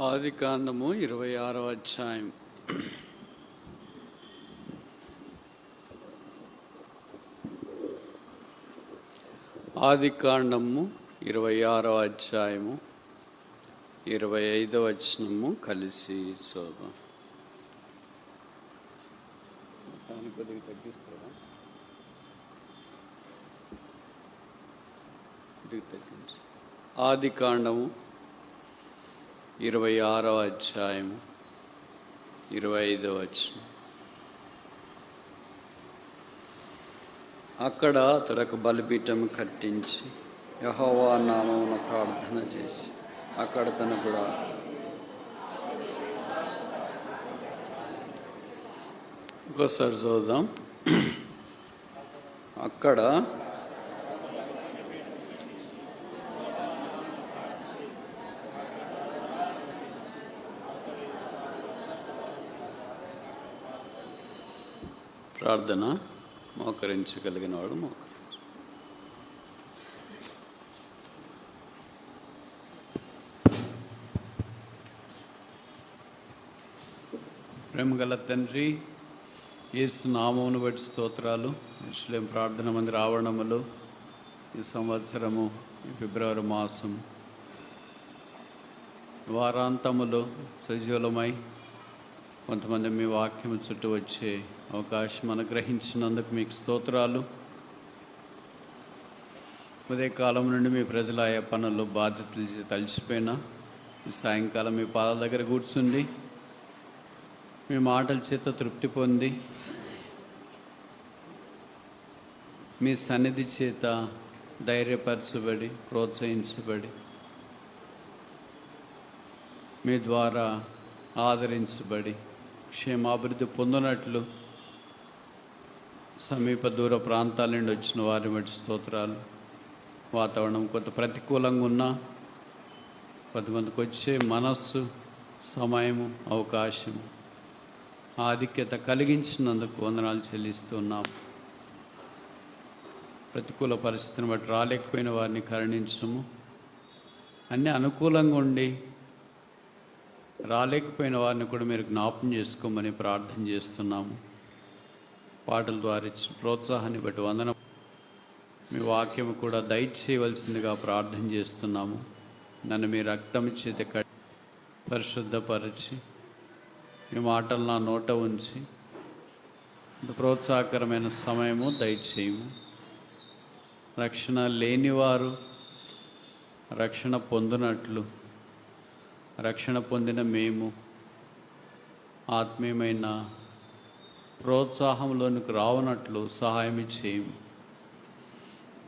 ఆదికాండము 26వ అధ్యాయం. ఆదికాండము 26వ అధ్యాయము 25వ వచనము కలిసి చదువుదాం. కొద్దిగా తగ్గిస్తారా? ఆదికాండము 26వ అధ్యాయము 25వ వచనం. అక్కడ అతడొక బలిపీఠం కట్టించి యెహోవా నామమున ప్రార్థన చేసి అక్కడ తను కూడా ఇంకోసారి చూద్దాం. అక్కడ ప్రార్థన మోకరించగలిగిన వాడు మోకరించు. ప్రేమగల తండ్రి, యేసు నామమును బట్టి స్తోత్రాలు. యెరూషలేము ప్రార్థన మందిర ఆవరణములో ఈ సంవత్సరము ఫిబ్రవరి మాసం వారాంతములో సజీవులమై కొంతమంది మీ వాక్యము చుట్టూ వచ్చే అవకాశం అనుగ్రహించినందుకు మీకు స్తోత్రాలు. ఉదయకాలం నుండి మీ ప్రజల ఆయా పనులు బాధ్యతలు తలిసిపోయినా ఈ సాయంకాలం మీ పాదాల దగ్గర కూర్చుండి మీ మాటల చేత తృప్తి పొంది మీ సన్నిధి చేత ధైర్యపరచబడి ప్రోత్సహించబడి మీ ద్వారా ఆదరించబడి క్షేమాభివృద్ధి పొందినట్లు సమీప దూర ప్రాంతాల నుండి వచ్చిన వారిని బట్టి స్తోత్రాలు. వాతావరణం కొంత ప్రతికూలంగా ఉన్నా కొంతమందికి వచ్చే మనస్సు, సమయము, అవకాశము, ఆధిక్యత కలిగించినందుకు వందనాలు చెల్లిస్తున్నాం. ప్రతికూల పరిస్థితిని బట్టి రాలేకపోయిన వారిని కరుణించము. అన్నీ అనుకూలంగా ఉండి రాలేకపోయిన వారిని కూడా మీరు జ్ఞాపం చేసుకోమని ప్రార్థన చేస్తున్నాము. పాటల ద్వారా ఇచ్చిన ప్రోత్సాహాన్ని బట్టి వందనం. మీ వాక్యము కూడా దయచేయవలసిందిగా ప్రార్థన చేస్తున్నాము. నన్ను మీ రక్తం చేత పరిశుద్ధపరిచి మీ మాటలు నా నోట ఉంచి ప్రోత్సాహకరమైన సమయము దయచేయము. రక్షణ లేనివారు రక్షణ పొందినట్లు, రక్షణ పొందిన మేము ఆత్మీయమైన ప్రోత్సాహంలోనికి రావనట్లు సహాయం చేయము.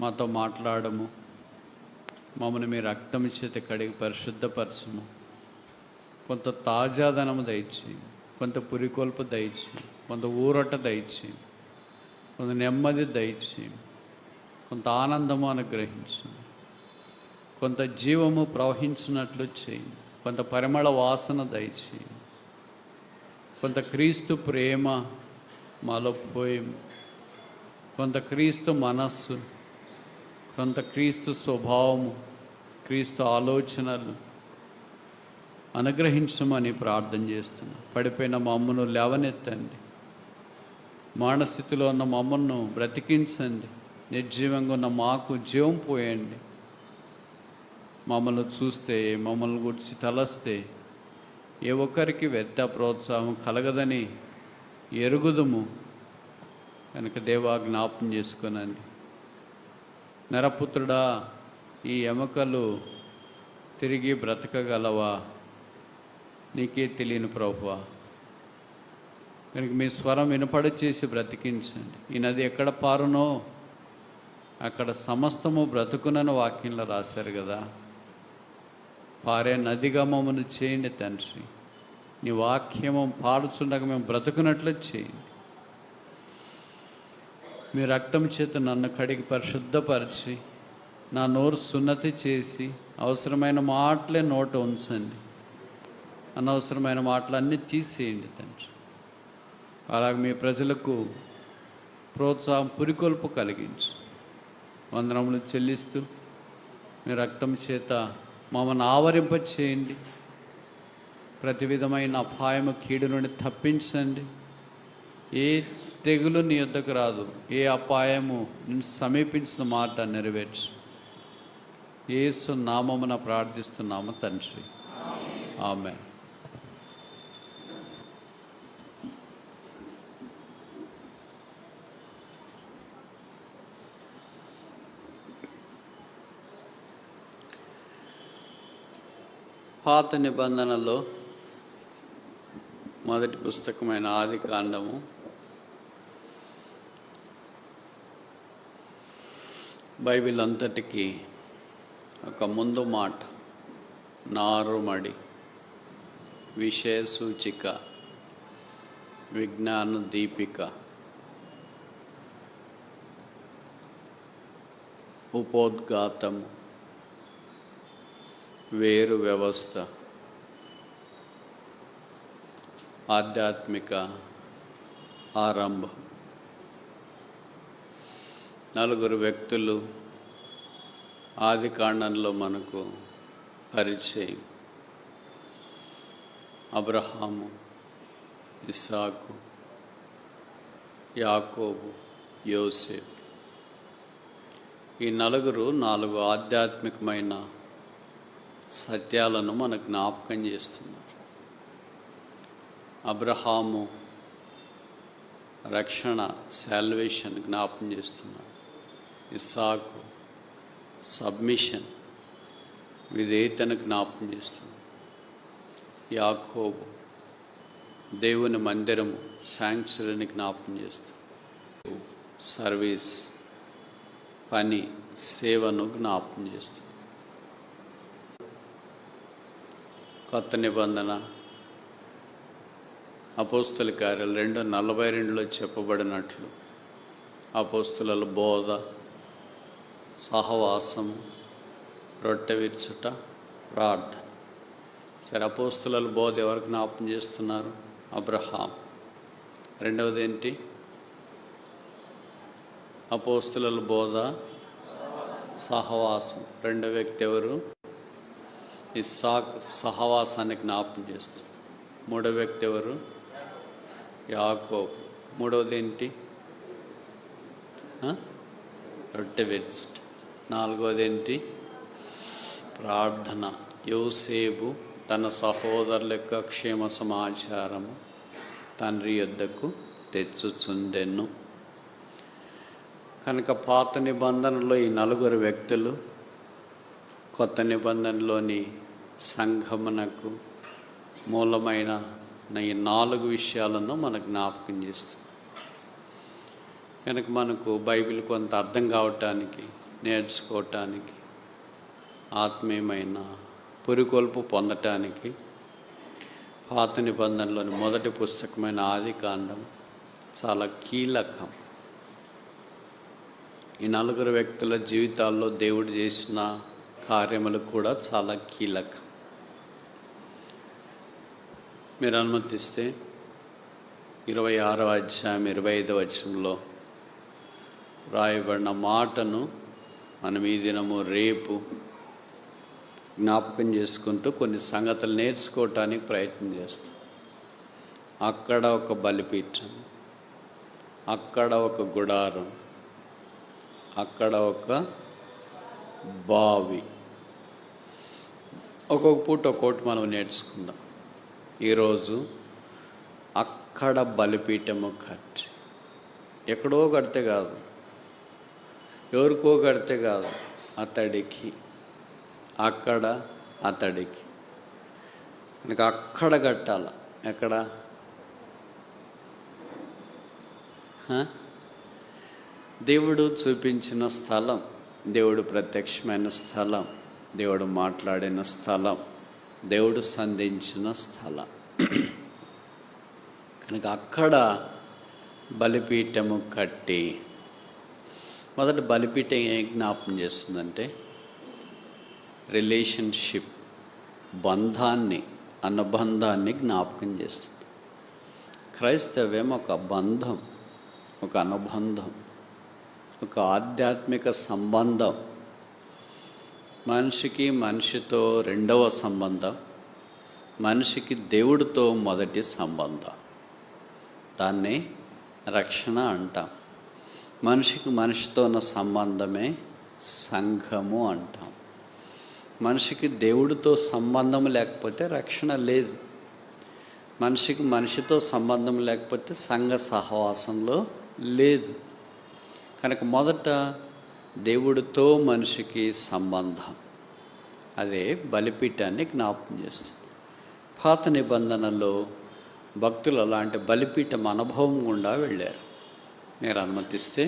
మాతో మాట్లాడము. మమ్మల్ని మీ రక్తం చేత కడిగి పరిశుద్ధపరచము. కొంత తాజాదనము దయచేయి, కొంత పురికొల్పు దయచేయి, కొంత ఊరట దయచేయి, కొంత నెమ్మది దయచేయి, కొంత ఆనందము అనుగ్రహించు, కొంత జీవము ప్రవహించినట్లు చేయి, కొంత పరిమళ వాసన దయచేయి, కొంత క్రీస్తు ప్రేమ మాలో పోయి, కొంత క్రీస్తు మనస్సు, కొంత క్రీస్తు స్వభావము, క్రీస్తు ఆలోచనలు అనుగ్రహించమని ప్రార్థన చేస్తున్నాం. పడిపోయిన మమ్మను లేవనెత్తండి. మానస్థితిలో ఉన్న మమ్మను బ్రతికించండి. నిర్జీవంగా ఉన్న మాకు జీవం పోయండి. మమ్మల్ని చూస్తే, మమ్మల్ని గురించి తలస్తే ఏ ఒక్కరికి వ్యర్థ ప్రోత్సాహం కలగదని ఎరుగుదుము కనుక దేవా జ్ఞాపం చేసుకొనండి. నరపుత్రుడా, ఈ ఎముకలు తిరిగి బ్రతకగలవా? నీకే తెలియని ప్రభువా. కనుక మీ స్వరం వినపడ చేసి బ్రతికించండి. ఈ నది ఎక్కడ పారునో అక్కడ సమస్తము బ్రతుకునని వాక్యంలో రాశారు కదా. పారే నదిగా మమ్మల్ని చేయండి తండ్రి. నీ వాక్యము పాడుచుండగా మేము బ్రతుకున్నట్లు చేయండి. మీ రక్తం చేత నన్ను కడిగి పరిశుద్ధపరిచి నా నోరు సున్నతి చేసి అవసరమైన మాటలే నోట ఉంచండి. అనవసరమైన మాటలన్నీ తీసేయండి తండ్రి. అలాగే మీ ప్రజలకు ప్రోత్సాహం, పురికొల్పు కలిగించు. వందనములు చెల్లిస్తూ మీ రక్తం చేత మమ్మల్ని ఆవరింప చేయండి. ప్రతి విధమైన అపాయము కీడు నుండి తప్పించండి. ఏ తెగులు నీ యొద్దకు రాదు, ఏ అపాయము నిన్ను సమీపించిన మాట నెరవేర్చు. యేసు నామమున ప్రార్థిస్తున్నాము తండ్రి, ఆమేన్. పాత నిబంధనలో మొదటి పుస్తకమైన ఆదికాండము బైబిల్ అంతటికి ఒక ముందు మాట, నారుమడి, విషయ సూచిక, విజ్ఞాన దీపిక, ఉపోద్ఘాతము, వేరు వ్యవస్థ, ఆధ్యాత్మిక ఆరంభం. నలుగురు వ్యక్తులు ఆదికాండంలో మనకు పరిచయం. అబ్రహాము, ఇస్సాకు, యాకోబు, యోసేపు. ఈ నలుగురు 4 ఆధ్యాత్మికమైన సత్యాలను మనకు జ్ఞాపకం చేస్తున్నారు. అబ్రహాము రక్షణ, సాల్వేషన్ జ్ఞాపకం చేస్తున్నారు. ఇస్సాకు సబ్మిషన్, విధేయతను జ్ఞాపకం చేస్తుంది. యాకోబు దేవుని మందిరము, శాంక్చురీని జ్ఞాపకం చేస్తుంది. సర్వీస్, పని, సేవను జ్ఞాపకం చేస్తుంది. కొత్త నిబంధన అపోస్తుల కార్యాలు 2:42లో చెప్పబడినట్లు అపోస్తుల బోధ, సహవాసము, రొట్టె విరుచుట, ప్రార్థన. సరే, అపోస్తుల బోధ ఎవరు జ్ఞాపకం చేస్తున్నారు? అబ్రహాం. రెండవది ఏంటి? అపోస్తుల బోధ, సహవాసం. రెండవ వ్యక్తి ఎవరు? ఇస్సాక్, సహవాసాన్ని జ్ఞాపకం చేస్తుంది. మూడవ వ్యక్తి ఎవరు? యాకోబు. మూడవది ఏంటి? రొట్టె విరుచుట. నాలుగవది ఏంటి? ప్రార్థన. యోసేపు తన సహోదరుల యొక్క క్షేమ సమాచారము తండ్రి యొద్దకు తెచ్చుచుండెను. కనుక పాత నిబంధనలో ఈ నలుగురు వ్యక్తులు కొత్త నిబంధనలోని సంఘమునకు మూలమైన ఈ 4 విషయాలను మనకు జ్ఞాపకం చేస్తుంది. కనుక మనకు బైబిల్ కొంత అర్థం కావటానికి, నేర్చుకోవటానికి, ఆత్మీయమైన పురికొల్పు పొందటానికి పాత నిబంధనలోని మొదటి పుస్తకమైన ఆదికాండం చాలా కీలకం. ఈ నలుగురు వ్యక్తుల జీవితాల్లో దేవుడు చేసిన కార్యములు కూడా చాలా కీలకం. మీరు అనుమతిస్తే 26వ అధ్యాయం 25వ వచనంలో రాయబడిన మాటను మనం ఈ దినము రేపు జ్ఞాపకం చేసుకుంటూ కొన్ని సంగతులు నేర్చుకోవటానికి ప్రయత్నం చేస్తాం. అక్కడ ఒక బలిపీఠం, అక్కడ ఒక గుడారం, అక్కడ ఒక బావి. ఒక్కొక్క పూట ఒక్కొక్కటి మనం నేర్చుకుందాం. ఈరోజు అక్కడ బలిపీఠము కట్టి, ఎక్కడో కడితే కాదు, ఎవరికో కడితే కాదు, అతడికి, అక్కడ అతడికి. కనుక అక్కడ కట్టాల. ఎక్కడ? దేవుడు చూపించిన స్థలం, దేవుడు ప్రత్యక్షమైన స్థలం, దేవుడు మాట్లాడిన స్థలం, దేవుడు సంధించిన స్థలం. కనుక అక్కడ బలిపీఠము కట్టి, మొదట బలిపీఠం ఏం జ్ఞాపకం చేస్తుందంటే రిలేషన్షిప్, బంధాన్ని, అనుబంధాన్ని జ్ఞాపకం చేస్తుంది. క్రైస్తవ్యం ఒక బంధం, ఒక అనుబంధం, ఒక ఆధ్యాత్మిక సంబంధం. మనిషికి మనిషితో రెండవ సంబంధం, మనిషికి దేవుడితో మొదటి సంబంధం. దాన్ని రక్షణ అంటాం. మనిషికి మనిషితో ఉన్న సంబంధమే సంఘము అంటాం. మనిషికి దేవుడితో సంబంధం లేకపోతే రక్షణ లేదు. మనిషికి మనిషితో సంబంధం లేకపోతే సంఘ సహవాసంలో లేదు. కనుక మొదట దేవుడితో మనిషికి సంబంధం, అదే బలిపీఠాన్ని జ్ఞాపకం చేస్తుంది. పాత నిబంధనలో భక్తులు అలాంటి బలిపీఠం అనుభవం గుండా వెళ్ళారు. మీరు అనుమతిస్తే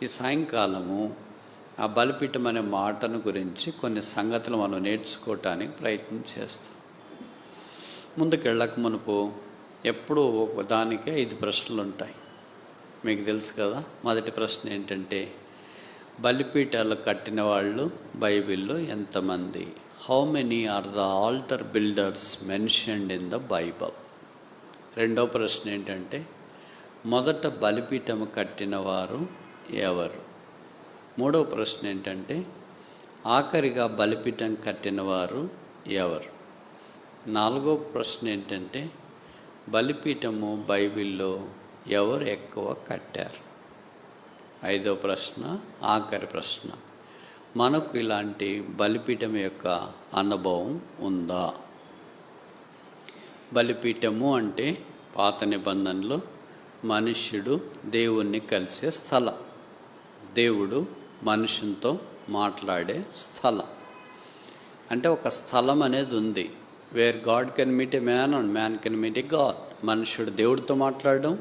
ఈ సాయంకాలము ఆ బలిపీఠం అనే మాటను గురించి కొన్ని సంగతులు మనం నేర్చుకోవటానికి ప్రయత్నం చేస్తాం. ముందుకెళ్ళక మునుపు ఎప్పుడూ ఒక దానికి 5 ప్రశ్నలు ఉంటాయి. మీకు తెలుసు కదా. మొదటి ప్రశ్న ఏంటంటే, బలిపీఠాలు కట్టిన వాళ్ళు బైబిల్లో ఎంతమంది? How many are the altar builders mentioned in the Bible? రెండో ప్రశ్న ఏంటంటే, మొదట బలిపీఠం కట్టిన వారు ఎవరు? మూడో ప్రశ్న ఏంటంటే, ఆఖరిగా బలిపీఠం కట్టిన వారు ఎవరు? నాలుగో ప్రశ్న ఏంటంటే, బలిపీఠము బైబిల్లో ఎవరు ఎక్కువ కట్టారు? ఐదో ప్రశ్న, ఆఖరి ప్రశ్న, మనకు ఇలాంటి బలిపీఠం యొక్క అనుభవం ఉందా? బలిపీఠము అంటే పాత నిబంధనలో మనుష్యుడు దేవుణ్ణి కలిసే స్థలం, దేవుడు మనుషునితో మాట్లాడే స్థలం. అంటే ఒక స్థలం అనేది ఉంది, where God can meet A man and man can meet A God. మనుషుడు దేవుడితో మాట్లాడడం,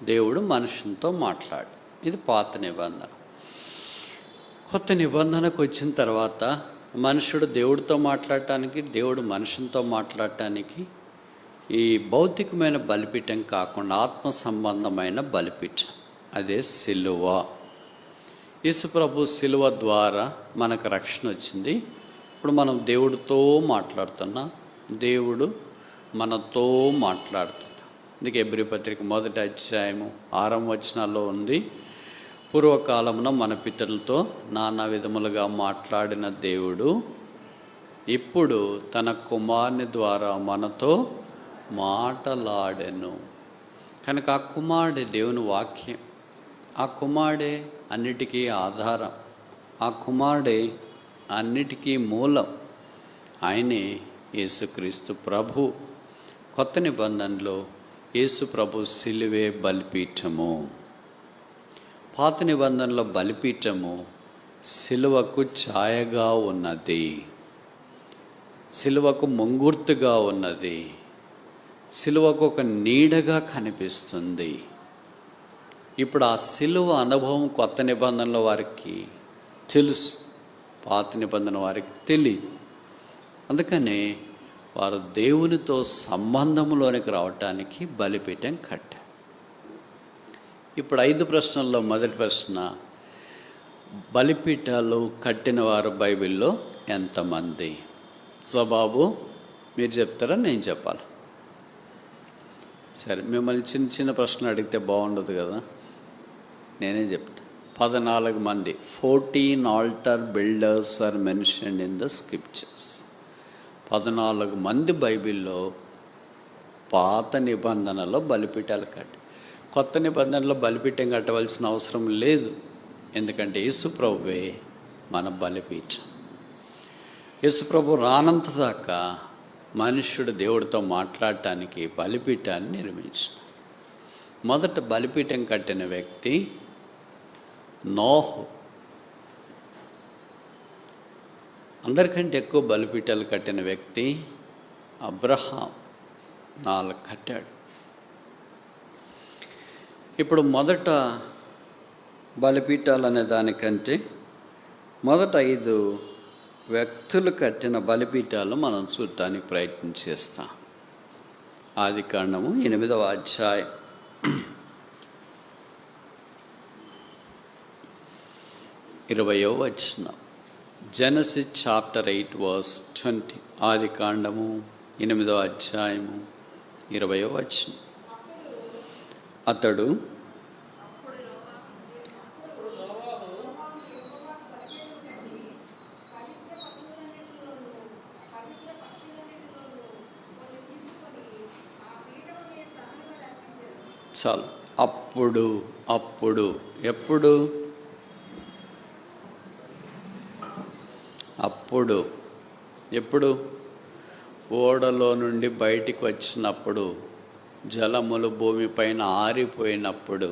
దేవుడు మనుషునితో మాట్లాడడం. ఇది పాత నిబంధన. కొత్త నిబంధనకు వచ్చిన తర్వాత మనుషుడు దేవుడితో మాట్లాడటానికి, దేవుడు మనుషునితో మాట్లాడటానికి ఈ భౌతికమైన బలిపీఠం కాకుండా ఆత్మ సంబంధమైన బలిపీఠం, అదే సిలువ. యేసుప్రభు సిలువ ద్వారా మనకు రక్షణ వచ్చింది. ఇప్పుడు మనం దేవుడితో మాట్లాడుతున్నాం, దేవుడు మనతో మాట్లాడుతున్నాం. అందుకే హెబ్రీ పత్రిక 1వ అధ్యాయము 6వ వచనాల్లో ఉంది, పూర్వకాలమున మన పితరులతో నానా విధములుగా మాట్లాడిన దేవుడు ఇప్పుడు తన కుమారుని ద్వారా మనతో మాటలాడెను. కనుక ఆ కుమారుడే దేవుని వాక్యం, ఆ కుమారుడే అన్నిటికీ ఆధారం, ఆ కుమారుడే అన్నిటికీ మూలం. ఆయనే యేసుక్రీస్తు ప్రభు. కొత్త నిబంధనలో యేసు ప్రభు సిలువే బలిపీఠము. పాత నిబంధనలో బలిపీఠము సిలువకు ఛాయగా ఉన్నది, సిలువకు ముంగుర్తుగా ఉన్నది, సిలువకు ఒక నీడగా కనిపిస్తుంది. ఇప్పుడు ఆ సిలువ అనుభవం కొత్త నిబంధనలో వారికి తెలుసు, పాత నిబంధన వారికి తెలియదు. అందుకనే వారు దేవునితో సంబంధంలోనికి రావటానికి బలిపీఠం కట్టారు. ఇప్పుడు 5 ప్రశ్నల్లో మొదటి ప్రశ్న, బలిపీఠాలు కట్టిన వారు బైబిల్లో ఎంతమంది? జవాబు మీరు చెప్తారా, నేను చెప్పాలి? సరే, మిమ్మల్ని చిన్న చిన్న ప్రశ్నలు అడిగితే బాగుండదు కదా, నేనే చెప్తా. 14 మంది. 14 altar builders are mentioned in the scriptures. 14 మంది బైబిల్లో పాత నిబంధనలో బలిపీఠాలు కట్టి, కొత్త నిబంధనలో బలిపీఠం కట్టవలసిన అవసరం లేదు. ఎందుకంటే యేసుప్రభువే మన బలిపీఠం. యేసుప్రభు రానంత దాకా మనుష్యుడు దేవుడితో మాట్లాడటానికి బలిపీఠాన్ని నిర్మించాడు. మొదట బలిపీఠం కట్టిన వ్యక్తి నోహు. అందరికంటే ఎక్కువ బలిపీఠాలు కట్టిన వ్యక్తి అబ్రహాం, 4 కట్టాడు. ఇప్పుడు మొదట బలిపీఠాలు అనే దానికంటే మొదట 5 వ్యక్తులు కట్టిన బలిపీఠాలు మనం చూడటానికి ప్రయత్నం చేస్తాం. ఆదికాండము 8వ అధ్యాయం 20వ వచనం. Genesis chapter 8 verse 20. ఆదికాండము 8వ అధ్యాయము 20వ వచనం. అతడు చాలు. అప్పుడు అప్పుడు ఎప్పుడు? అప్పుడు ఎప్పుడు? ఓడలో నుండి బయటికి వచ్చినప్పుడు, జలములు భూమిపైన ఆరిపోయినప్పుడు,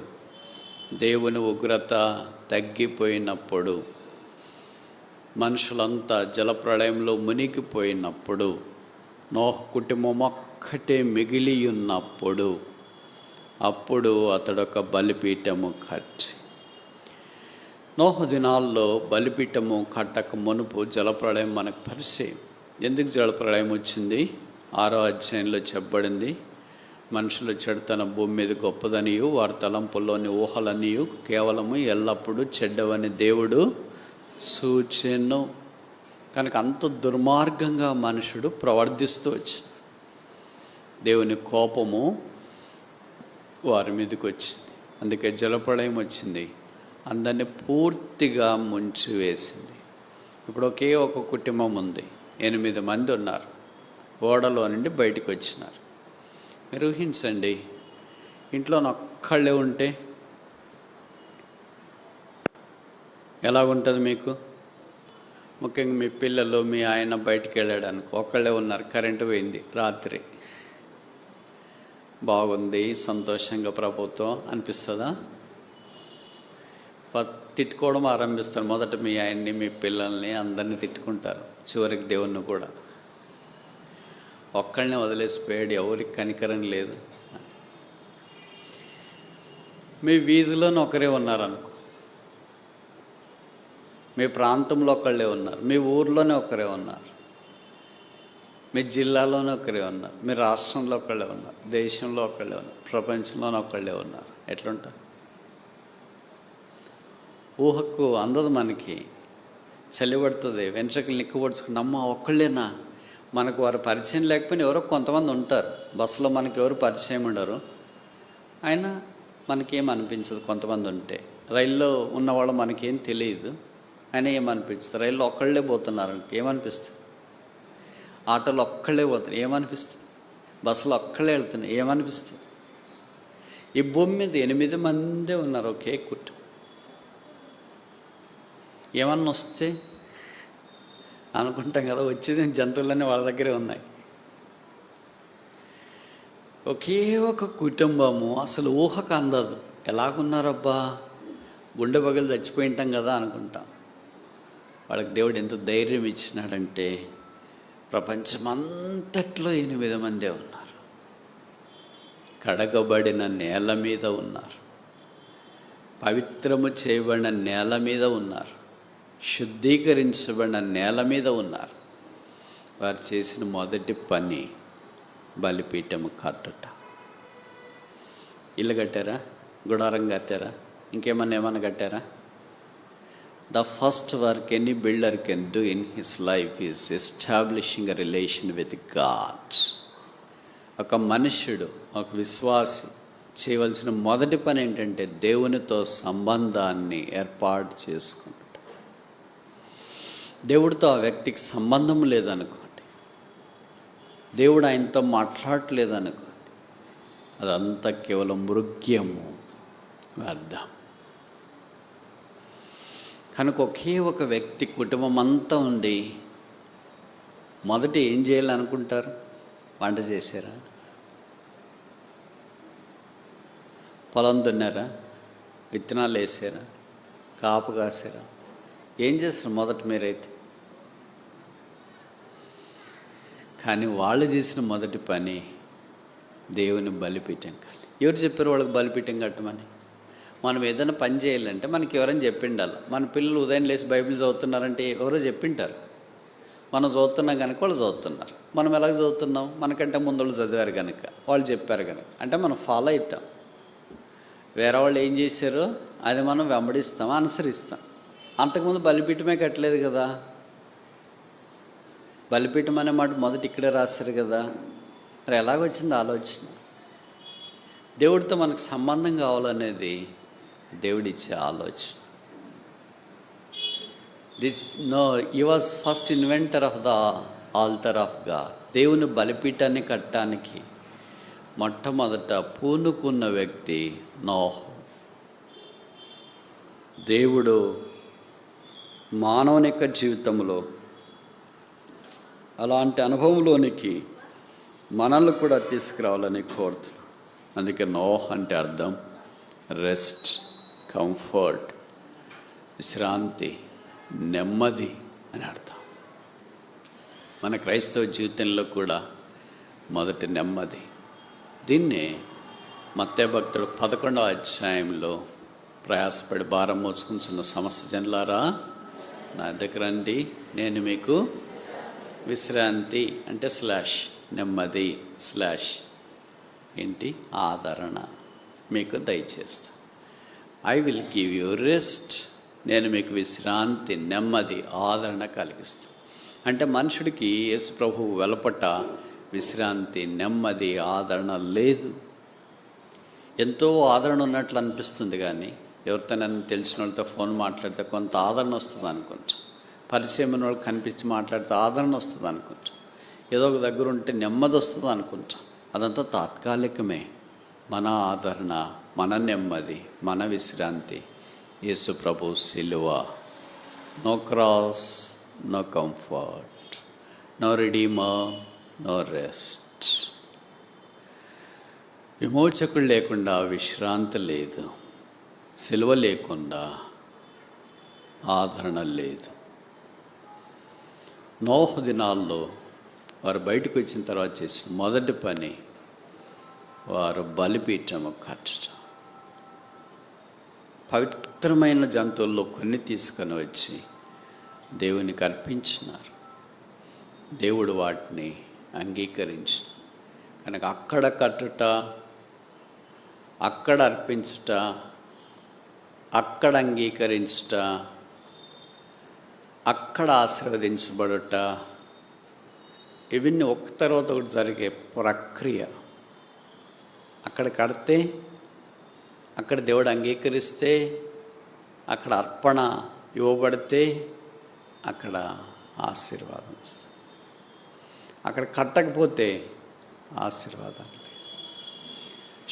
దేవుని ఉగ్రత తగ్గిపోయినప్పుడు, మనుషులంతా జలప్రళయంలో మునిగిపోయినప్పుడు, నోహు కుటుంబం ఒక్కటే మిగిలి ఉన్నప్పుడు, అప్పుడు అతడొక బలిపీఠము కట్టి. నోహు దినాల్లో బలిపీఠము కట్టక మునుపు జలప్రళయం మనకు పరిచయం. ఎందుకు జలప్రళయం వచ్చింది? 6వ అధ్యాయంలో చెప్పబడింది. మనుషుల చెడుతన భూమి మీద గొప్పదనియు, వారి తలంపుల్లోని ఊహలనియు కేవలము ఎల్లప్పుడూ చెడ్డవని దేవుడు సూచెను. కనుక అంత దుర్మార్గంగా మనుషుడు ప్రవర్తిస్తూ వచ్చి దేవుని కోపము వారి మీదకి వచ్చింది. అందుకే జలప్రళయం వచ్చింది, అందరినీ పూర్తిగా ముంచివేసింది. ఇప్పుడు ఒకే ఒక కుటుంబం ఉంది, 8 మంది ఉన్నారు, ఓడలో నుండి బయటకు వచ్చినారు. మీరు ఊహించండి, ఇంట్లో ఒక్కళ్ళే ఉంటే ఎలాగుంటుంది మీకు? ముఖ్యంగా మీ పిల్లలు, మీ ఆయన బయటికి వెళ్ళాడు అనుకో, ఒక్కళ్ళే ఉన్నారు, కరెంటు పోయింది రాత్రి. బాగుంది, సంతోషంగా ప్రభుత్వం అనిపిస్తుందా? తిట్టుకోవడం ఆరంభిస్తారు. మొదట మీ ఆయన్ని, మీ పిల్లల్ని, అందరినీ తిట్టుకుంటారు, చివరికి దేవుణ్ణి కూడా. ఒక్కళ్ళని వదిలేసిపోయాడు, ఎవరికి కనికరం లేదు. మీ వీధిలోనే ఒకరే ఉన్నారనుకో, మీ ప్రాంతంలో ఒకళ్ళే ఉన్నారు, మీ ఊర్లోనే ఒకరే ఉన్నారు, మీ జిల్లాలోనే ఒకరే ఉన్నారు, మీ రాష్ట్రంలో ఒకళ్ళే ఉన్నారు, దేశంలో ఒకళ్ళే ఉన్నారు, ప్రపంచంలోనే ఒకళ్ళే ఉన్నారు. ఎట్లుంటారు? ఊహకు అందదు. మనకి చలిపడుతుంది, వెంట్రుకలు నిక్కుపడుచుకుని, అమ్మ ఒక్కళ్ళేనా? మనకు వారు పరిచయం లేకపోయినా ఎవరో కొంతమంది ఉంటారు. బస్సులో మనకి ఎవరు పరిచయం ఉండరు, అయినా మనకేం అనిపించదు కొంతమంది ఉంటే. రైల్లో ఉన్నవాళ్ళు మనకేం తెలియదు, అయినా ఏమనిపిస్తుంది? రైల్లో ఒక్కళ్ళే పోతున్నారు ఏమనిపిస్తుంది? ఆటోలో ఒక్కళ్ళే పోతున్నారు ఏమనిపిస్తుంది? బస్సులో ఒక్కళ్ళే వెళ్తున్నారు ఏమనిపిస్తుంది? ఈ భూమి మీద 8 మందే ఉన్నారు, ఒకే కుటుంబం. ఏమన్నా వస్తే అనుకుంటాం కదా, వచ్చేది జంతువులన్నీ వాళ్ళ దగ్గరే ఉన్నాయి. ఒకే ఒక కుటుంబము, అసలు ఊహకు అందదు. ఎలాగున్నారబ్బా, గుండె పగలు చచ్చిపోయి ఉంటాం కదా అనుకుంటాం. వాళ్ళకి దేవుడు ఎంత ధైర్యం ఇచ్చినాడంటే, ప్రపంచమంతట్లో 8 మందే ఉన్నారు, కడగబడిన నేల మీద ఉన్నారు, పవిత్రము చేయబడిన నేల మీద ఉన్నారు, శుద్ధీకరించబడిన నేల మీద ఉన్నారు. వారు చేసిన మొదటి పని బలిపీఠము కట్టుట. ఇల్లు కట్టారా? గుడారం కట్టారా? ఏమన్నా కట్టారా? The first work any builder can do in his life is establishing a relation with God. ఒక మనుష్యుడు, ఒక విశ్వాసి చేయవలసిన మొదటి పని ఏంటంటే దేవునితో సంబంధాన్ని ఏర్పాటు చేసుకుంటాడు. దేవుడితో ఆ వ్యక్తికి సంబంధం లేదనుకోండి, దేవుడు ఆయనతో మాట్లాడట్లేదనుకోండి, అదంతా కేవలం మృగ్యము, వ్యర్థం. కనుక ఒకే ఒక వ్యక్తి కుటుంబం అంతా ఉండి మొదట ఏం చేయాలనుకుంటారు? వంట చేశారా? పొలం దున్నారా? విత్తనాలు వేసారా? కాపు కాసారా? ఏం చేస్తారు మొదట మీరైతే? కానీ వాళ్ళు చేసిన మొదటి పని దేవుని బలిపీఠం కట్టాలి. ఎవరు చెప్పారు వాళ్ళకి బలిపీఠం కట్టమని? మనం ఏదైనా పని చేయాలంటే మనకి ఎవరైనా చెప్పిండాలి. మన పిల్లలు ఉదయం లేచి బైబిల్ చదువుతున్నారంటే ఎవరో చెప్పింటారు. మనం చదువుతున్నాం కనుక వాళ్ళు చదువుతున్నారు. మనం ఎలాగ చదువుతున్నాం? మనకంటే ముందు వాళ్ళు చదివారు కనుక, వాళ్ళు చెప్పారు కనుక, అంటే మనం ఫాలో అవుతాం. వేరే వాళ్ళు ఏం చేశారో అది మనం వెంబడిస్తాం, అనుసరిస్తాం. అంతకుముందు బలిపీఠమే కట్టలేదు కదా. బలిపీఠం అనే మాట మొదటి ఇక్కడే రాశారు కదా. మరి ఎలాగొచ్చింది ఆలోచన? దేవుడితో మనకు సంబంధం కావాలనేది దేవుడిచ్చే ఆలోచన. He was first inventor of the altar of God. దేవుని బలిపీఠాన్ని కట్టడానికి మొట్టమొదట పూనుకున్న వ్యక్తి నోహు. దేవుడు మానవుని యొక్క జీవితంలో అలాంటి అనుభవంలోనికి మనల్ని కూడా తీసుకురావాలని కోరుతున్నాం. అందుకే నోహ్ అంటే అర్థం రెస్ట్, కంఫర్ట్, విశ్రాంతి, నెమ్మది అని అర్థం. మన క్రైస్తవ జీవితంలో కూడా మొదటి నెమ్మది. దీన్నే మత్తయి భక్తుడు 11వ అధ్యాయంలో ప్రయాసపడి భారం మోసుకుంటున్న సమస్త జనులారా నా దగ్గర రండి, నేను మీకు విశ్రాంతి అంటే నెమ్మది ఏంటి ఆదరణ మీకు దయచేస్తా. I will give you rest. నేను మీకు విశ్రాంతి, నెమ్మది, ఆదరణ కలిగిస్తాను. అంటే మనుషుడికి యేసు ప్రభువు వెలపట విశ్రాంతి, నెమ్మది, ఆదరణ లేదు. ఎంతో ఆదరణ ఉన్నట్లు అనిపిస్తుంది, కానీ ఎవరితో నన్ను తెలిసిన వాళ్ళతో ఫోన్ మాట్లాడితే కొంత ఆదరణ వస్తుంది అనుకుంటా. పరిచయం ఉన్న వాళ్ళు కనిపించి మాట్లాడితే ఆదరణ వస్తుంది అనుకుంటా. ఏదో ఒక దగ్గర ఉంటే నెమ్మది వస్తుంది అనుకుంటా. అదంతా తాత్కాలికమే. మన ఆదరణ, మన నెమ్మది, మన విశ్రాంతి యేసు ప్రభు సిలువ. No cross, no comfort, no redeemer, no rest. విమోచకుడు లేకుండా విశ్రాంతి లేదు, సిలువ లేకుండా ఆదరణ లేదు. నోహు దినాల్లో వారు బయటకు వచ్చిన తర్వాత చేసిన మొదటి పని వారు బలిపీఠము కట్టడం. పవిత్రమైన జంతువుల్లో కొన్ని తీసుకొని వచ్చి దేవునికి అర్పించినారు. దేవుడు వాటిని అంగీకరించిన కనుక అక్కడ కట్టుట, అక్కడ అర్పించుట, అక్కడ అంగీకరించుట, అక్కడ ఆశీర్వదించబడుట, ఇవన్నీ ఒక తర్వాత ఒకటి జరిగే ప్రక్రియ. అక్కడ కడితే, అక్కడ దేవుడు అంగీకరిస్తే, అక్కడ అర్పణ ఇవ్వబడితే అక్కడ ఆశీర్వాదం వస్తుంది. అక్కడ కట్టకపోతే ఆశీర్వాదం లేదు.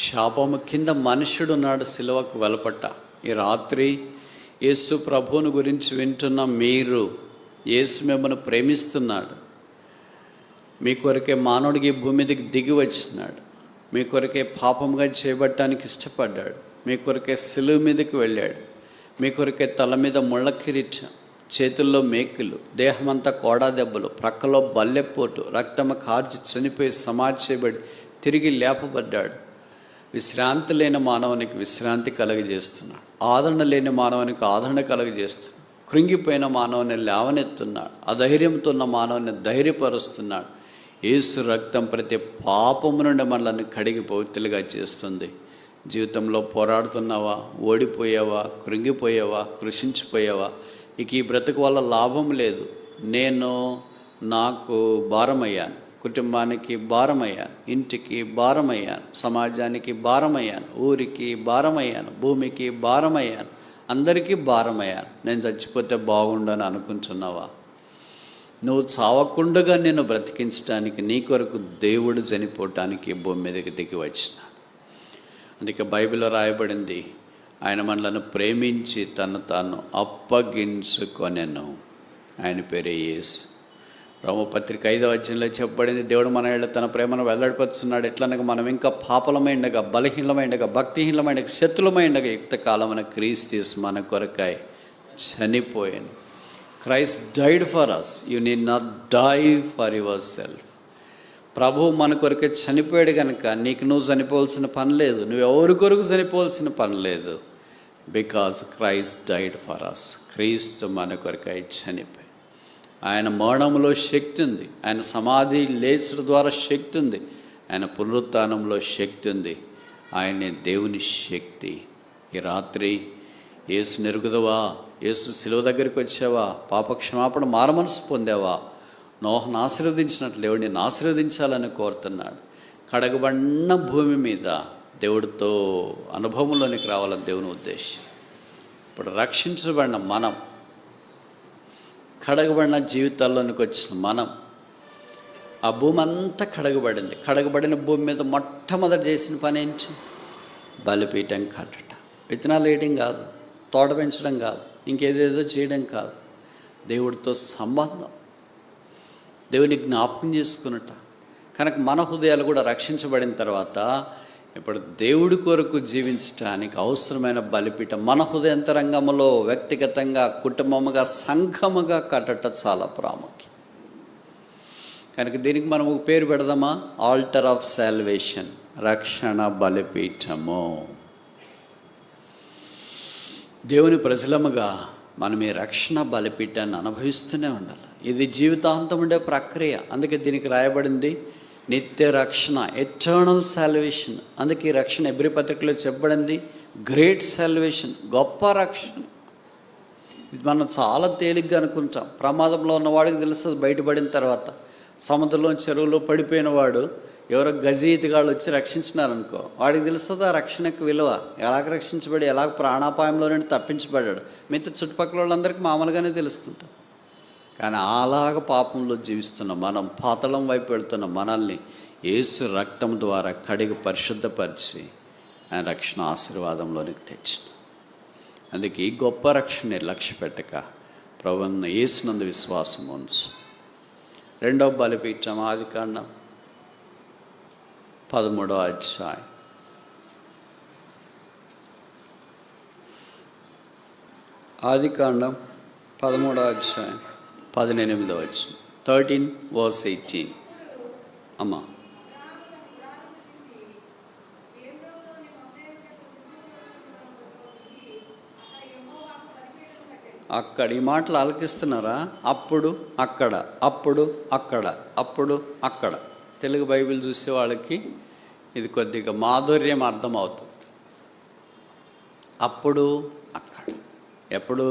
శాపము కింద మనుష్యుడున్నాడు సిలువకు వెలపట్ట. ఈ రాత్రి యేసు ప్రభువుని గురించి వింటున్న మీరు, యేసు మిమ్మల్ని ప్రేమిస్తున్నాడు. మీ కొరకే మానవుడికి భూమి మీదకి దిగి వచ్చినాడు. మీ కొరకే పాపంగా చేయబట్టడానికి ఇష్టపడ్డాడు. మీ కొరకే సిలువ మీదకి వెళ్ళాడు. మీ కొరకే తల మీద ముళ్ళ కిరీటం, చేతుల్లో మేకులు, దేహమంతా కోడా దెబ్బలు, ప్రక్కలో బల్లెపోటు, రక్తము కార్చి చనిపోయి సమాధి చేయబడి తిరిగి లేపబడ్డాడు. విశ్రాంతి లేని మానవునికి విశ్రాంతి కలుగజేస్తున్నాడు. ఆదరణ లేని మానవునికి ఆదరణ కలుగజేస్తున్నాడు. కృంగిపోయిన మానవుని లేవనెత్తున్నాడు. అధైర్యంతో ఉన్న మానవుని ధైర్యపరుస్తున్నాడు. యేసు రక్తం ప్రతి పాపము నుండి మనల్ని కడిగి పవిత్రులుగా చేస్తుంది. జీవితంలో పోరాడుతున్నావా, ఓడిపోయావా, కృంగిపోయావా, కృషించిపోయావా, ఇక ఈ బ్రతుకు వల్ల లాభం లేదు, నాకు భారమయ్యాను, కుటుంబానికి భారమయ్యాను, ఇంటికి భారమయ్యాను, సమాజానికి భారమయ్యాను, ఊరికి భారమయ్యాను, భూమికి భారమయ్యాను, అందరికీ భారమయ్యాను, నేను చచ్చిపోతే బాగుండని అనుకుంటున్నావా? నువ్వు చావకుండగా నేను బ్రతికించడానికి నీ కొరకు దేవుడు చనిపోవటానికి భూమి మీదకి దిగి వచ్చినాడు. అందుకే బైబిల్లో రాయబడింది, ఆయన మనలను ప్రేమించి తను తాను అప్పగించుకొనెను. ఆయన పేరే యేసు. రోమపత్రిక 5వ అధ్యాయంలో చెప్పబడింది, దేవుడు మన ఏళ్ళ తన ప్రేమను వెల్లడిపరుచున్నాడు. ఎట్లనగా మనం ఇంకా పాపలమైండగా, బలహీనమైండగా, భక్తిహీనమైండగా, శత్రులమైండగా యుక్త కాలమైన క్రీస్తు మన కొరకై చనిపోయాను. Christ died for us, you need not die for yourself. ప్రభువు మన కొరకే చనిపోయాడు కనుక నీకు నువ్వు చనిపోవాల్సిన పని లేదు, నువ్వెవరి కొరకు చనిపోవాల్సిన పని లేదు. Because Christ died for us. క్రీస్తు మన కొరకై చనిపోయి, ఆయన మరణంలో శక్తి ఉంది, ఆయన సమాధి లేచడం ద్వారా శక్తి ఉంది, ఆయన పునరుత్థానంలో శక్తి ఉంది. ఆయనే దేవుని శక్తి. ఈ రాత్రి యేసు నెరుగుదవా? యేసు శిలువ దగ్గరికి వచ్చావా? పాపక్షమాపణ మారమనసు పొందావా? నోహను ఆశీర్వదించినట్లు దేవుడు నిన్ను ఆశీర్వదించాలని కోరుతున్నాడు. కడగబడిన భూమి మీద దేవుడితో అనుభవంలోనికి రావాలని దేవుని ఉద్దేశం. ఇప్పుడు రక్షించబడిన మనం, కడగబడిన జీవితాల్లోనికి వచ్చిన మనం ఆ భూమి అంతా కడగబడింది. కడగబడిన భూమి మీద మొట్టమొదటి చేసిన పని ఏంటి? బలిపీఠం కట్టట. విత్తనాలు వేయడం కాదు, తోట పెంచడం కాదు, ఇంకేదేదో చేయడం కాదు. దేవుడితో సంబంధం, దేవుని జ్ఞాపకం చేసుకున్నట. కనుక మన హృదయాలు కూడా రక్షించబడిన తర్వాత ఇప్పుడు దేవుడి కొరకు జీవించడానికి అవసరమైన బలిపీఠం మన హృదయంతరంగంలో వ్యక్తిగతంగా, కుటుంబముగా, సంఘముగా కట్టట చాలా ప్రాముఖ్యం. కనుక దీనికి మనం ఒక పేరు పెడదామా? ఆల్టర్ ఆఫ్ సాల్వేషన్, రక్షణ బలిపీఠము. దేవుని ప్రజలముగా మనం ఈ రక్షణ బలిపీఠాన్ని అనుభవిస్తూనే ఉండాలి. ఇది జీవితాంతం ఉండే ప్రక్రియ. అందుకే దీనికి రాయబడింది నిత్య రక్షణ, ఎటర్నల్ సాల్వేషన్. అందుకే ఈ రక్షణ ఎబ్రీ పత్రికలో చెప్పబడింది గ్రేట్ సాల్వేషన్, గొప్ప రక్షణ. ఇది మనం చాలా తేలిగ్గా అనుకుంటాం. ప్రమాదంలో ఉన్నవాడికి తెలుస్తుంది బయటపడిన తర్వాత. సముద్రంలో చెరువులో పడిపోయిన వాడు ఎవరో గజీతిగాళ్ళు వచ్చి రక్షించినారనుకో, వాడికి తెలుస్తుంది ఆ రక్షణకు విలువ, ఎలాగ రక్షించబడి ఎలాగ ప్రాణాపాయంలో నుండి తప్పించబడ్డాడు. మిగతా చుట్టుపక్కల వాళ్ళందరికీ మామూలుగానే తెలుస్తుంటాం. కానీ అలాగ పాపంలో జీవిస్తున్న మనం, పాతాళం వైపు వెళ్తున్న మనల్ని యేసు రక్తం ద్వారా కడిగి పరిశుద్ధపరిచి ఆయన రక్షణ ఆశీర్వాదంలోనికి తెచ్చిన. అందుకే ఈ గొప్ప రక్షణ లక్ష్య పెట్టక ప్రభువును యేసునందు విశ్వాసం ఉంచు. రెండవ బలిపీఠం ఆదికాండం 13వ అధ్యాయం. ఆదికాండం 13వ అధ్యాయం 18వ వచనం. 13:18. అమ్మా, అక్కడ ఈ మాటలు ఆలకిస్తున్నారా? అప్పుడు అక్కడ, అప్పుడు అక్కడ, అప్పుడు అక్కడ. తెలుగు బైబిల్ చూసే వాళ్ళకి ఇది కొద్దిగా మాధుర్యం అర్థమవుతుంది. అప్పుడు అక్కడ. ఎప్పుడు?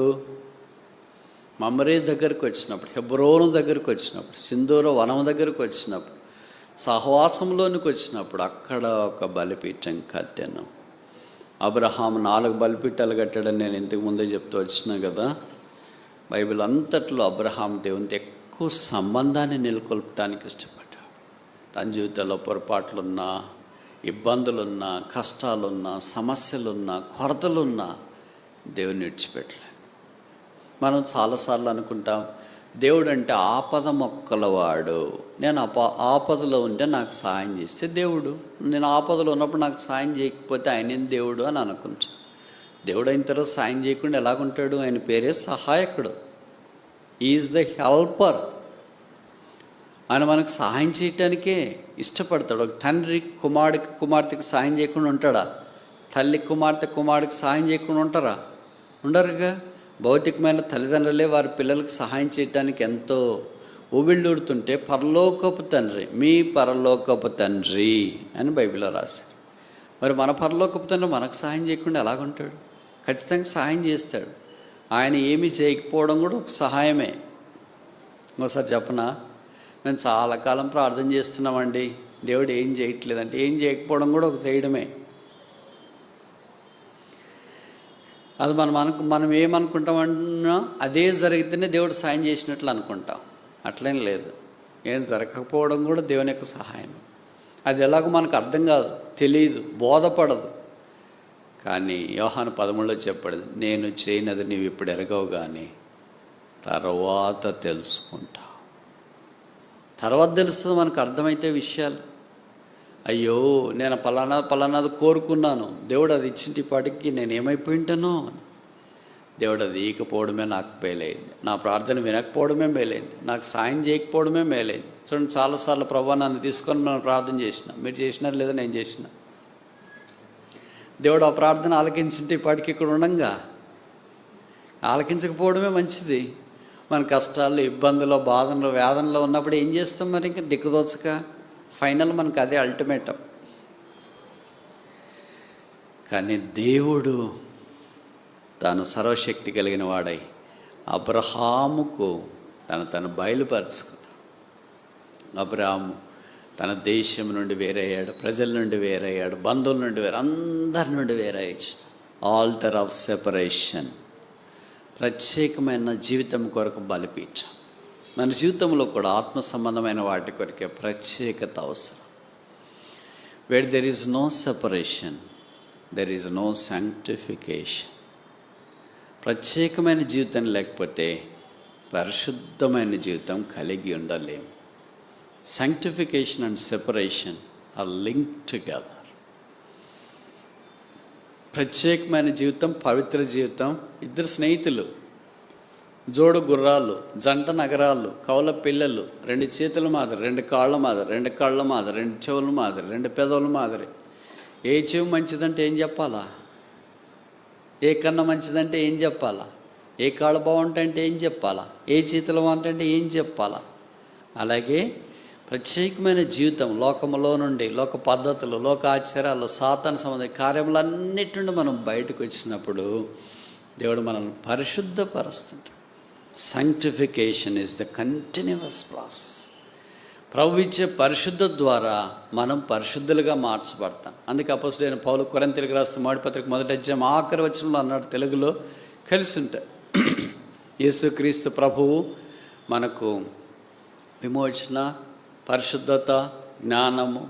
మమ్రే దగ్గరికి వచ్చినప్పుడు, హెబ్రోను దగ్గరికి వచ్చినప్పుడు, సింధూర వనం దగ్గరికి వచ్చినప్పుడు, సహవాసంలోనికి వచ్చినప్పుడు అక్కడ ఒక బలిపీఠం కట్టాను. అబ్రహాం 4 బలిపీఠాలు కట్టాడని నేను ఇంతకు ముందే చెప్తూ వచ్చినా కదా. బైబిల్ అంతట్లో అబ్రహాం దేవునితో ఎక్కువ సంబంధాన్ని నెలకొల్పడానికి ఇష్టపడ్డాడు. తన జీవితంలో పొరపాట్లున్నా, ఇబ్బందులున్నా, కష్టాలున్నా, సమస్యలున్నా, కొరతలున్నా దేవుని విడిచిపెట్టలేదు. మనం చాలాసార్లు అనుకుంటాం దేవుడు అంటే ఆపద మొక్కలవాడు. నేను ఆపదలో ఉంటే నాకు సాయం చేస్తే దేవుడు, నేను ఆపదలో ఉన్నప్పుడు నాకు సాయం చేయకపోతే ఆయన దేవుడు అని అనుకుంటాను. దేవుడు అయిన తర్వాత సాయం చేయకుండా ఎలాగుంటాడు? ఆయన పేరే సహాయకుడు. Is the helper. ఆయన మనకు సహాయం చేయటానికే ఇష్టపడతాడు. ఒక తండ్రి కుమార్తెకి సాయం చేయకుండా ఉంటాడా? తల్లి కుమారుడికి సాయం చేయకుండా ఉంటారా? ఉండరుగా. భౌతికమైన తల్లిదండ్రులే వారి పిల్లలకు సహాయం చేయడానికి ఎంతో ఊబిళ్ళూడుతుంటే పరలోకపు తండ్రి, మీ పరలోకపు తండ్రి అని బైబిల్లో రాశారు. మరి మన పరలోకపు తండ్రి మనకు సహాయం చేయకుండా ఎలాగుంటాడు? ఖచ్చితంగా సహాయం చేస్తాడు. ఆయన ఏమీ చేయకపోవడం కూడా ఒక సహాయమే. ఒకసారి చెప్పనా, మేము చాలా కాలం ప్రార్థన చేస్తున్నామండి, దేవుడు ఏం చేయట్లేదంటే ఏం చేయకపోవడం కూడా ఒక చేయడమే. అది మనం ఏమనుకుంటామన్నా అదే జరిగితేనే దేవుడు సాయం చేసినట్లు అనుకుంటాం. అట్లేం లేదు. ఏం జరగకపోవడం కూడా దేవుని యొక్క సహాయం. అది ఎలాగో మనకు అర్థం కాదు, తెలియదు, బోధపడదు. కానీ యోహాను 13లో చెప్పాడు, నేను చేయనది నీవు ఇప్పుడు ఎరగవు కానీ తర్వాత తెలుసుకుంటావు. తర్వాత తెలుస్తుంది మనకు అర్థమైతే విషయాలు. అయ్యో నేను పలానాది కోరుకున్నాను, దేవుడు అది ఇచ్చింటి పాటికి నేను ఏమైపోయి ఉంటానో. దేవుడు అది ఇకపోవడమే నాకు మేలైంది, నా ప్రార్థన వినకపోవడమే మేలైంది, నాకు సాయం చేయకపోవడమే మేలైంది. చూడండి, చాలాసార్లు ప్రభా నన్ను తీసుకొని మనం ప్రార్థన చేసిన, మీరు చేసినారు లేదా నేను చేసిన. దేవుడు ఆ ప్రార్థన ఆలకించింటే ఇప్పటికి ఇక్కడ ఉండంగా, ఆలకించకపోవడమే మంచిది. మన కష్టాల్లో, ఇబ్బందుల్లో, బాధల్లో, వేదనలో ఉన్నప్పుడు ఏం చేస్తాం? మరి ఇంకా దిక్కుదోచక ఫైనల్ మనకు అదే అల్టిమేటం. కానీ దేవుడు తాను సర్వశక్తి కలిగిన వాడై అబ్రహాముకు తను బయలుపరుచుకున్నాడు. అబ్రహాము తన దేశం నుండి వేరయ్యాడు, ప్రజల నుండి వేరయ్యాడు, బంధువుల నుండి అందరి నుండి వేరయ్యాడు. ఆల్టర్ ఆఫ్ సెపరేషన్, ప్రత్యేకమైన జీవితం కొరకు బలిపీఠం. మన జీవితంలో కూడా ఆత్మ సంబంధమైన వాటి కొరికే ప్రత్యేకత అవసరం. Where there is no separation, there is no sanctification. ప్రత్యేకమైన జీవితం లేకపోతే పరిశుద్ధమైన జీవితం కలిగి ఉండలేము. Sanctification and separation are linked together. ప్రత్యేకమైన జీవితం, పవిత్ర జీవితం ఇద్దరు స్నేహితులు, జోడు గుర్రాలు, జంట నగరాలు, కౌల పిల్లలు, 2 చేతుల మాదిరి, 2 కాళ్ళ మాదిరి, 2 కళ్ళ మాదిరి, 2 చెవుల మాదిరి, 2 పెదవుల మాదిరి. ఏ చెవి మంచిదంటే ఏం చెప్పాలా? ఏ కన్ను మంచిదంటే ఏం చెప్పాలా? ఏ కాళ్ళు బాగుంటాయంటే ఏం చెప్పాలా? ఏ చేతులు బాగుంటాయంటే ఏం చెప్పాలా? అలాగే ప్రత్యేకమైన జీవితం, లోకములో నుండి, లోక పద్ధతులు, లోక ఆచారాలు, సాతాను సంబంధ కార్యములన్నిటి నుండి మనం బయటకు వచ్చినప్పుడు దేవుడు మనల్ని పరిశుద్ధపరుస్తుంటాడు. Sanctification is the continuous process. ప్రభు ఇచ్చే పరిశుద్ధ ద్వారా మనం పరిశుద్ధులుగా మార్చబడతాం. అందుకే అపోస్తలుడైన పౌలు కొరింథీయులకు రాసిన మొదటి పత్రిక 1వ అధ్యాయం ఆఖరి వచనంలో అన్నాడు, తెలుగులో కలిసి ఉంటాయి, యేసుక్రీస్తు ప్రభువు మనకు విమోచన, పరిశుద్ధత, జ్ఞానము,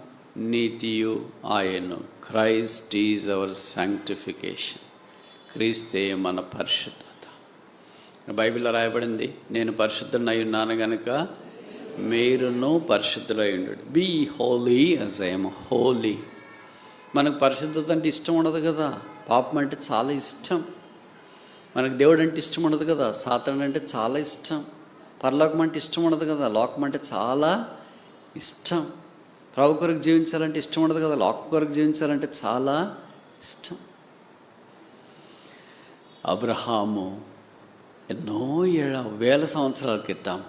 నీతియు ఆయను. Christ is our sanctification. క్రీస్తే మన పరిశుద్ధత. బైబిల్లో రాయబడింది, నేను పరిశుద్ధుడై ఉన్నాను గనుక మీరును పరిశుద్ధులై ఉండు. Be holy as I am holy. మనకు పరిశుద్ధత అంటే ఇష్టం ఉండదు కదా, పాపం అంటే చాలా ఇష్టం. మనకు దేవుడు అంటే ఇష్టం ఉండదు కదా, సాతాను అంటే చాలా ఇష్టం. పరలోకం అంటే ఇష్టం ఉండదు కదా, లోకం అంటే చాలా ఇష్టం. ప్రభు కొరకు జీవించాలంటే ఇష్టం ఉండదు కదా, లోకం కొరకు జీవించాలంటే చాలా ఇష్టం. అబ్రహాము ఎన్నో వేల సంవత్సరాల క్రితం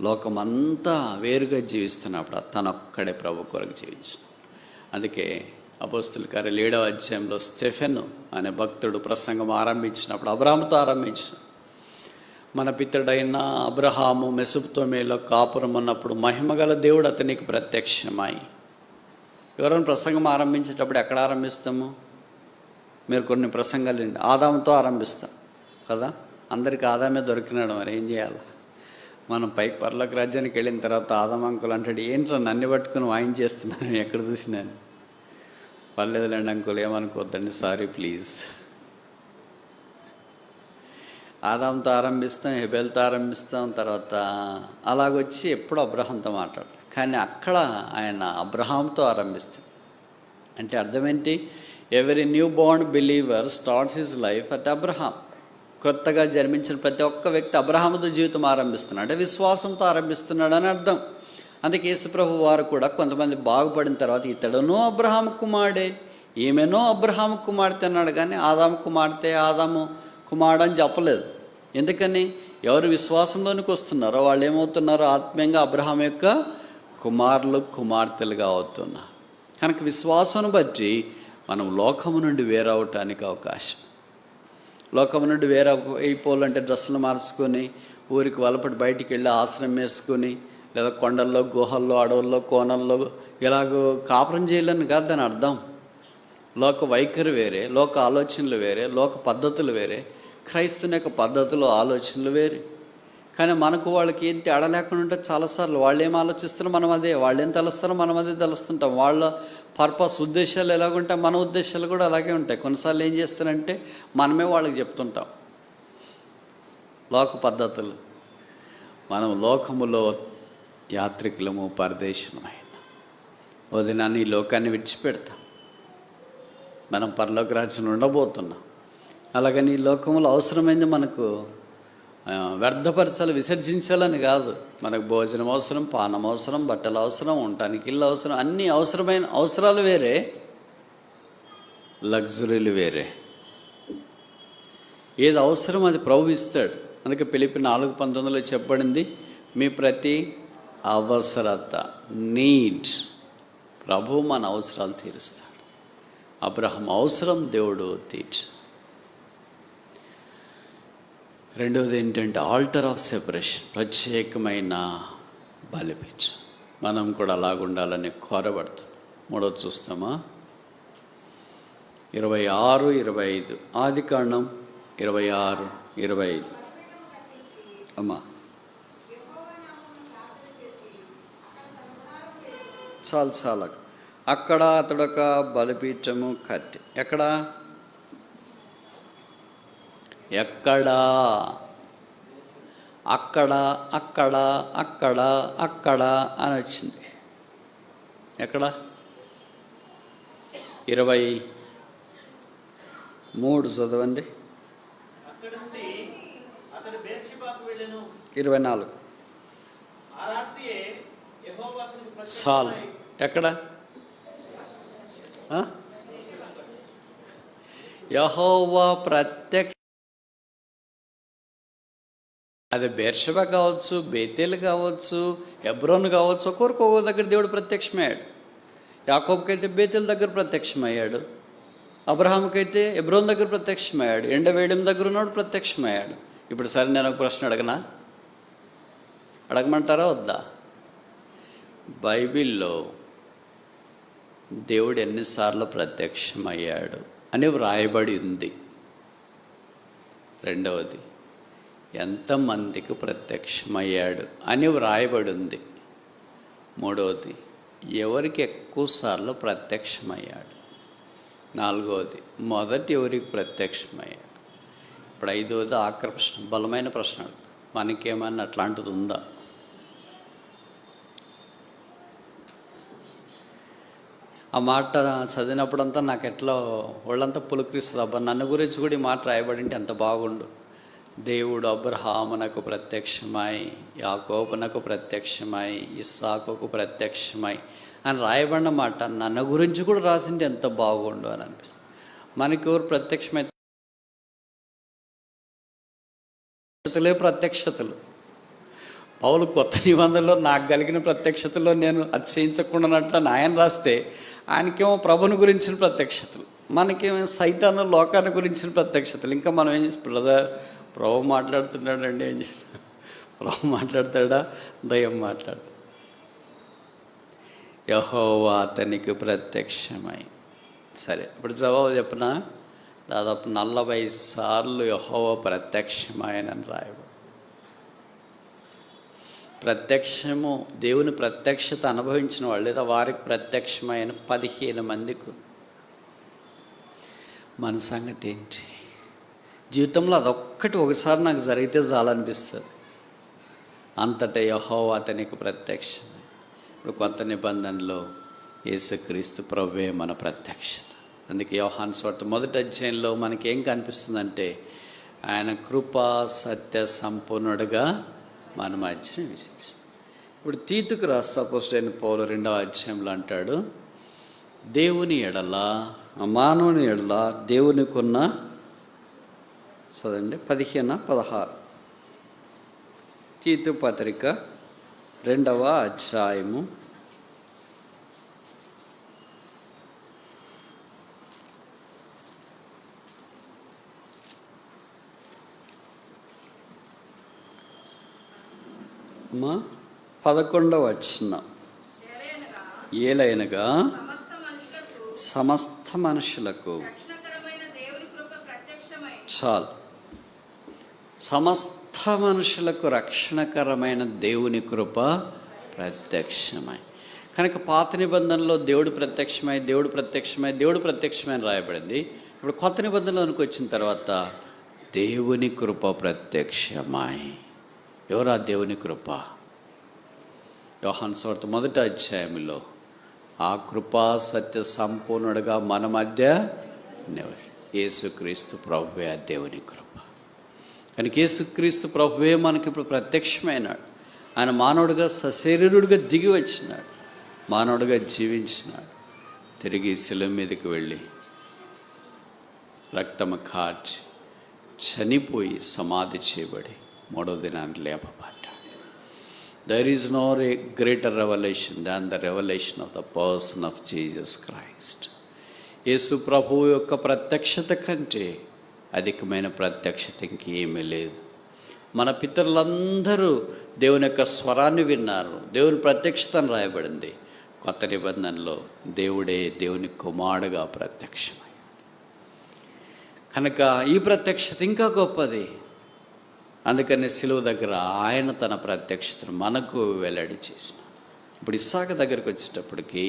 లోకమంతా వేరుగా జీవిస్తున్నప్పుడు తనొక్కడే ప్రభు కొరకు జీవించాడు. అందుకే అపోస్తలుల కార్యాలు 7వ అధ్యాయంలో స్టెఫెను అనే భక్తుడు ప్రసంగం ఆరంభించినప్పుడు అబ్రహాముతో ఆరంభించిన, మన పితడైన అబ్రహాము మెసొపొతామియాలో కాపురం ఉన్నప్పుడు మహిమగల దేవుడు అతనికి ప్రత్యక్షమై. ఎవరైనా ప్రసంగం ఆరంభించేటప్పుడు ఎక్కడ ఆరంభిస్తాము? మీరు కొన్ని ప్రసంగాలు ఆదాముతో ఆరంభిస్తాం కదా, అందరికీ ఆదామే దొరికినాడు, మరి ఏం చేయాలి? మనం పైకి పరలోక రాజ్యానికి వెళ్ళిన తర్వాత ఆదాం అంకుల్ అంటాడు, ఏంట్రా నన్ను పట్టుకుని వాయించేస్తున్నాను, ఎక్కడ చూసినాను. పర్లేదులేండి అంకుల్, ఏమనుకోవద్దండి, సారీ ప్లీజ్. ఆదాంతో ఆరంభిస్తాం, హెబెల్తో ఆరంభిస్తాం, తర్వాత అలాగొచ్చి ఎప్పుడు అబ్రహాంతో మాట్లాడతాం. కానీ అక్కడ ఆయన అబ్రహాంతో ఆరంభిస్తాం. అంటే అర్థమేంటి? Every new born believer starts his life at Abraham. కొత్తగా జన్మించిన ప్రతి ఒక్క వ్యక్తి అబ్రహాముతో జీవితం ఆరంభిస్తున్నాడు, అంటే విశ్వాసంతో ఆరంభిస్తున్నాడు అని అర్థం. అందుకే యేసుప్రభు వారు కూడా కొంతమంది బాగుపడిన తర్వాత ఇతడునో అబ్రహాము కుమారుడే, ఈమెనో అబ్రహాము కుమార్తె అన్నాడు, కానీ ఆదాము కుమార్తె, ఆదాము కుమారుడు అని చెప్పలేదు. ఎందుకని? ఎవరు విశ్వాసంలోనికి వస్తున్నారో వాళ్ళు ఏమవుతున్నారో ఆత్మీయంగా అబ్రహాం యొక్క కుమారులు, కుమార్తెలుగా అవుతున్నారు. కనుక విశ్వాసం బట్టి మనం లోకము నుండి వేరవటానికి అవకాశం. లోకము నుండి వేరే అయిపోవాలంటే డ్రెస్సులు మార్చుకొని ఊరికి వలపడి బయటికి వెళ్ళి ఆశ్రమం వేసుకొని, లేదా కొండల్లో, గుహల్లో, అడవుల్లో, కోనల్లో ఇలాగో కాపురం చేయాలని కాదు దాని అర్థం. లోక వైఖరి వేరే, లోక ఆలోచనలు వేరే, లోక పద్ధతులు వేరే, క్రైస్తవుని యొక్క పద్ధతులు, ఆలోచనలు వేరే. కానీ మనకు వాళ్ళకి ఏం తేడా లేకుండా ఉంటే చాలాసార్లు వాళ్ళు ఏం ఆలోచిస్తారో మనం అదే, వాళ్ళు ఏం తెలుస్తారో మనం అదే తెలుస్తుంటాం. వాళ్ళ పర్పస్, ఉద్దేశాలు ఎలాగుంటాయి, మన ఉద్దేశాలు కూడా అలాగే ఉంటాయి. కొన్నిసార్లు ఏం చేస్తారంటే మనమే వాళ్ళకి చెప్తుంటాం లోక పద్ధతులు. మనం లోకములో యాత్రికులము, పరదేశమైన వదినాన్ని ఈ లోకాన్ని విడిచిపెడతాం. మనం పరలోక రాజ్యంలో ఉండబోతున్నాం. అలాగని ఈ లోకంలో అవసరమైంది మనకు వ్యర్థపరచాలి, విసర్జించాలని కాదు. మనకు భోజనం అవసరం, పానం అవసరం, బట్టలు అవసరం, ఉండటానికి ఇల్లు అవసరం, అన్నీ అవసరమైన అవసరాలు వేరే, లగ్జరీలు వేరే. ఏది అవసరం అది ప్రభు ఇస్తాడు. అందుకే ఫిలిప్పీ 4:19 చెప్పబడింది, మీ ప్రతి అవసరత, నీడ్, ప్రభు మన అవసరాలు తీరుస్తాడు. అబ్రహాం అవసరం దేవుడు తీర్చు. రెండవది ఏంటంటే ఆల్టర్ ఆఫ్ సెపరేషన్, ప్రత్యేకమైన బలిపీఠం. మనం కూడా అలాగుండాలని కోరబడుతున్నాం. మూడవది చూస్తామా? 26, 25 ఆదికాండం 26, 25. అమ్మా, చాలు చాలు. అక్కడ అతడొక బలిపీఠము కట్టి. ఎక్కడా అక్కడ అక్కడ అక్కడ అక్కడ అని వచ్చింది. ఎక్కడ 23 చదవండి. 24 చాలు. ఎక్కడ యెహోవా ప్రత్యక్ష, అది బెర్షెబా కావచ్చు, బేతేలు కావచ్చు, హెబ్రోన్ కావచ్చు, ఒక్కొక్క దగ్గర దేవుడు ప్రత్యక్షమయ్యాడు. యాకోబుకైతే బేతేలు దగ్గర ప్రత్యక్షమయ్యాడు, అబ్రహాంకైతే హెబ్రోన్ దగ్గర ప్రత్యక్షమయ్యాడు, ఎండవేయడం దగ్గర ఉన్నాడు ప్రత్యక్షమయ్యాడు. ఇప్పుడు సరే నేను ఒక ప్రశ్న అడగమంటారా వద్దా? బైబిల్లో దేవుడు ఎన్నిసార్లు ప్రత్యక్షమయ్యాడు అని వ్రాయబడి ఉంది. రెండవది, ఎంతమందికి ప్రత్యక్షమయ్యాడు అని వ్రాయబడి ఉంది. మూడవది, ఎవరికి ఎక్కువసార్లు ప్రత్యక్షమయ్యాడు. నాలుగవది, మొదటి ఎవరికి ప్రత్యక్షమయ్యాడు. ఇప్పుడు ఐదవది ఆఖరి ప్రశ్న, బలమైన ప్రశ్న. మనకేమన్నా అట్లాంటిది ఉందా? ఆ మాట చదివినప్పుడంతా నాకు ఎట్లా వాళ్ళంతా పులకరిస్తుంది. అబ్బా, నన్ను గురించి కూడా ఈ మాట రాయబడింటే ఎంత బాగుండు. దేవుడు అబ్రహామునకు ప్రత్యక్షమై, యాకోబునకు ప్రత్యక్షమై, ఇస్సాకుకు ప్రత్యక్షమై అని రాయబడిన మాట నన్ను గురించి కూడా రాసింటే ఎంత బాగుండు అని అనిపిస్తుంది. మనకి ఎవరు ప్రత్యక్షమైతే ప్రత్యక్షతలు. పౌలు కొత్త నిబంధనలో నాకు కలిగిన ప్రత్యక్షతలో నేను అతిశయించకుండానట్లు ఆయన రాస్తే, ఆయనకేమో ప్రభుని గురించిన ప్రత్యక్షతలు, మనకేమో సైతాను లోకాన్ని గురించిన ప్రత్యక్షతలు. ఇంకా మనం ఏం చేస్తాం? బ్రదర్, ప్రభు మాట్లాడుతున్నాడండి, ఏం చేస్తాం? ప్రభు మాట్లాడతాడా? దయ్యం మాట్లాడతాడు. యెహోవా అతనికి ప్రత్యక్షమై. సరే, ఇప్పుడు జవాబు చెప్పనా? దాదాపు 40 సార్లు యెహోవా ప్రత్యక్షమైనని రాయబడి. ప్రత్యక్షము, దేవుని ప్రత్యక్షత అనుభవించిన వాళ్ళు లేదా వారికి ప్రత్యక్షమైన 15 మందికి. మన సంగతి ఏంటి? జీవితంలో అదొక్కటి ఒకసారి నాకు జరిగితే చాలనిపిస్తుంది. అంతటా యెహోవా అతనికి ప్రత్యక్షమై. ఇప్పుడు కొత్త నిబంధనలో యేసుక్రీస్తు ప్రభువే మన ప్రత్యక్షత. అందుకే యోహాను సువార్త 1వ అధ్యాయంలో మనకేం కనిపిస్తుందంటే, ఆయన కృపా సత్య సంపూర్ణుడుగా మన మధ్య నివసించి. ఇప్పుడు తీతుకు రాష్ట్ర అపోస్తలుడైన పౌలు 2వ అధ్యాయంలో అంటాడు, దేవుని ఎడల, మానవుని ఎడల దేవునికున్న, చదండి 15-16 తీతు పత్రిక 2వ అధ్యాయము 11వ వచనం. ఏలైనగా సమస్త మనుషులకు, చాలు, సమస్త మనుషులకు రక్షణకరమైన దేవుని కృప ప్రత్యక్షమై. కనుక పాత నిబంధనలో దేవుడు ప్రత్యక్షమై అని రాయబడింది. ఇప్పుడు కొత్త నిబంధనలోనికి వచ్చిన తర్వాత దేవుని కృప ప్రత్యక్షమై. ఎవరా దేవుని కృప? యోహాను సువార్త 1వ అధ్యాయంలో ఆ కృపా సత్య సంపూర్ణుడుగా మన మధ్య యేసుక్రీస్తు ప్రభువే ఆ దేవుని కృప. కనుక యేసుక్రీస్తు ప్రభువే మనకి ఇప్పుడు ప్రత్యక్షమైనాడు. ఆయన మానవుడిగా సశరీరుడిగా దిగి వచ్చినాడు, మానవుడిగా జీవించినాడు, తిరిగి శిలువ మీదకి వెళ్ళి రక్తము కార్చి చనిపోయి సమాధి చేయబడి 3వ దినాన్ని లేపబడ్డాడు. There is no greater revelation than the revelation of the person of Jesus Christ. యేసు ప్రభువు యొక్క ప్రత్యక్షత కంటే అధికమైన ప్రత్యక్షత ఇంకేమీ లేదు. మన పితరులందరూ దేవుని యొక్క స్వరాన్ని విన్నారు, దేవుని ప్రత్యక్షతను రాయబడింది. కొత్త నిబంధనలో దేవుడే దేవుని కుమారుడుగా ప్రత్యక్షమై. కనుక ఈ ప్రత్యక్షత ఇంకా గొప్పది. అందుకని శిలువ దగ్గర ఆయన తన ప్రత్యక్షతను మనకు వెల్లడి చేసిన. ఇప్పుడు ఇస్సాకు దగ్గరికి వచ్చేటప్పటికి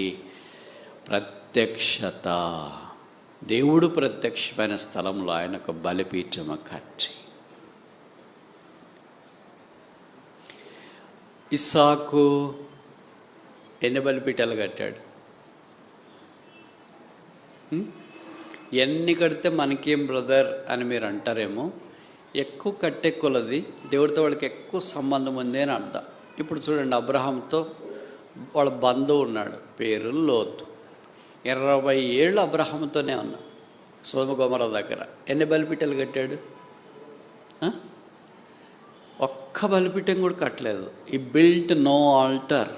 ప్రత్యక్షత, దేవుడు ప్రత్యక్షమైన స్థలంలో ఆయన ఒక బలిపీఠము కట్టి, ఇస్సాకు ఎన్ని బలిపీఠాలు కట్టాడు? ఎన్ని కడితే మనకేం బ్రదర్ అని మీరు అంటారేమో. ఎక్కువ కట్టే కొలది దేవుడితో వాళ్ళకి ఎక్కువ సంబంధం ఉంది అని అర్థం. ఇప్పుడు చూడండి, అబ్రహాంతో వాళ్ళ బంధువు ఉన్నాడు, పేరు లోతు. 20 ఏళ్ళు అబ్రహాంతోనే ఉన్నాడు సొదొమ గొమొర్రా దగ్గర. ఎన్ని బలిపీఠాలు కట్టాడు? ఒక్క బలిపీఠం కూడా కట్టలేదు. ఈ బిల్ట్ నో ఆల్టర్.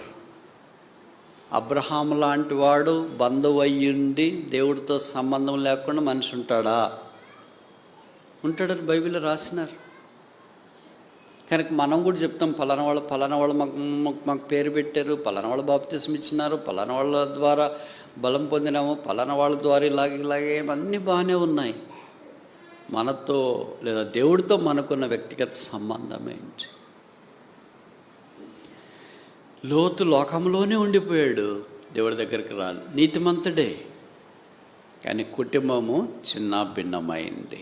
అబ్రహాం లాంటి వాడు బంధువు అయ్యుండి దేవుడితో సంబంధం లేకుండా మనిషి ఉంటాడా? ఉంటాడని బైబిల్లో రాసినారు. కనుక మనం కూడా చెప్తాం, పలానా వాళ్ళు మాకు పేరు పెట్టారు, పలానా వాళ్ళు బాప్తిసం ఇచ్చినారు, పలానా వాళ్ళ ద్వారా బలం పొందినాము, పలానా వాళ్ళ ద్వారా ఇలాగే అన్నీ బాగానే ఉన్నాయి. మనతో లేదా దేవుడితో మనకున్న వ్యక్తిగత సంబంధం ఏంటి? లోతు లోకంలోనే ఉండిపోయాడు, దేవుడి దగ్గరికి రాలి. నీతిమంతుడే, కానీ కుటుంబము చిన్న భిన్నమైంది.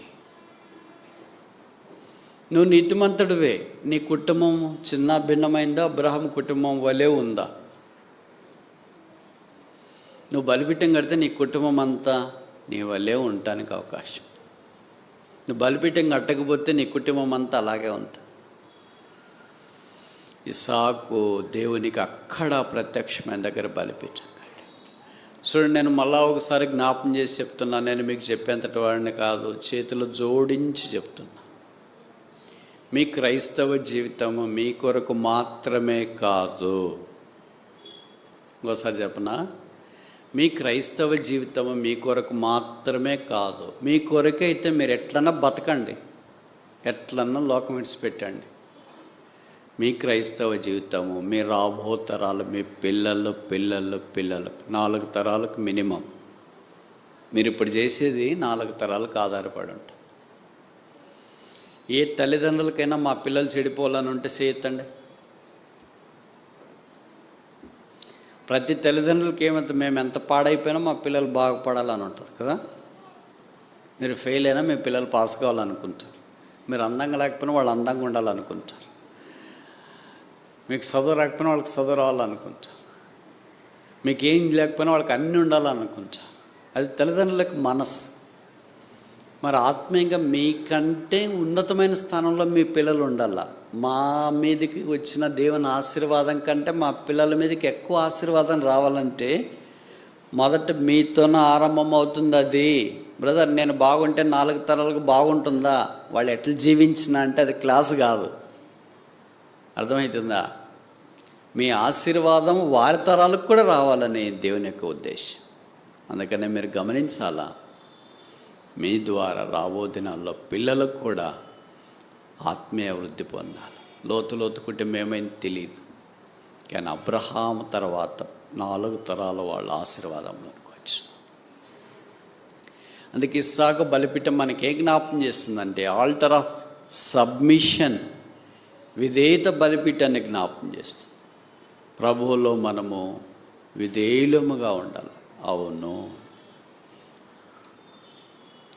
నువ్వు నీతిమంతుడివే, నీ కుటుంబం చిన్న భిన్నమైందా? అబ్రహాం కుటుంబం వలె ఉందా? నువ్వు బలిపీఠం కడితే నీ కుటుంబం అంతా నీ వలె ఉండటానికి అవకాశం. నువ్వు బలిపీఠం కట్టకపోతే నీ కుటుంబం అంతా అలాగే ఉంటుంది. ఇస్సాకు దేవునికి అక్కడ ప్రత్యక్షమైన దగ్గర బలిపీఠం కట్టాడు. చూడండి, నేను మళ్ళా ఒకసారి జ్ఞాపం చేసి చెప్తున్నా, నేను మీకు చెప్పేంతటి వాడిని కాదు, చేతులు జోడించి చెప్తున్నా. మీ క్రైస్తవ జీవితము మీ కొరకు మాత్రమే కాదు. ఇంకోసారి చెప్పనా? మీ క్రైస్తవ జీవితము మీ కొరకు మాత్రమే కాదు. మీ కొరకైతే మీరు ఎట్లన్నా బతకండి, ఎట్లన్నా లోకం విడిచిపెట్టండి. మీ క్రైస్తవ జీవితము మీ రాబో తరాలు, మీ పిల్లలు 4 తరాలకు మినిమం. మీరు ఇప్పుడు చేసేది 4 తరాలకు ఆధారపడి ఉంటుంది. ఏ తల్లిదండ్రులకైనా మా పిల్లలు చెడిపోవాలని ఉంటే చేయొద్దండి. ప్రతి తల్లిదండ్రులకి ఏమంత మేము ఎంత పాడైపోయినా మా పిల్లలు బాగుపడాలని ఉంటుంది కదా. మీరు ఫెయిల్ అయినా మీ పిల్లలు పాస్ కావాలనుకుంటారు. మీరు అందంగా లేకపోయినా వాళ్ళు అందంగా ఉండాలనుకుంటారు. మీకు చదువు రాకపోయినా వాళ్ళకి చదువు రావాలనుకుంటారు. మీకు ఏం లేకపోయినా వాళ్ళకి అన్నీ ఉండాలనుకుంటారు. అది తల్లిదండ్రులకు మనసు. మరి ఆత్మీయంగా మీకంటే ఉన్నతమైన స్థానంలో మీ పిల్లలు ఉండాల. మా మీదకి వచ్చిన దేవుని ఆశీర్వాదం కంటే మా పిల్లల మీదకి ఎక్కువ ఆశీర్వాదం రావాలంటే మొదట మీతోనే ఆరంభం అవుతుంది. అది బ్రదర్ నేను బాగుంటే 4 తరాలకు బాగుంటుందా? వాళ్ళు ఎట్లా జీవించినా అంటే అది క్లాస్ కాదు. అర్థమవుతుందా? మీ ఆశీర్వాదం వారి తరాలకు కూడా రావాలని దేవుని యొక్క ఉద్దేశం. అందుకనే మీరు గమనించాలా, మీ ద్వారా రాబో దినాల్లో పిల్లలకు కూడా ఆత్మీయ వృద్ధి పొందాలి. లోతు కుటుంబం ఏమైంది తెలియదు, కానీ అబ్రహాం తర్వాత 4 తరాల వాళ్ళ ఆశీర్వాదంలోకి వచ్చి. అందుకే ఇస్సాకు బలిపీఠం మనకి ఏ జ్ఞాపం చేస్తుందంటే ఆల్టర్ ఆఫ్ సబ్మిషన్, విధేయత బలిపీఠాన్ని జ్ఞాపం చేస్తుంది. ప్రభువులో మనము విధేయులముగా ఉండాలి. అవును,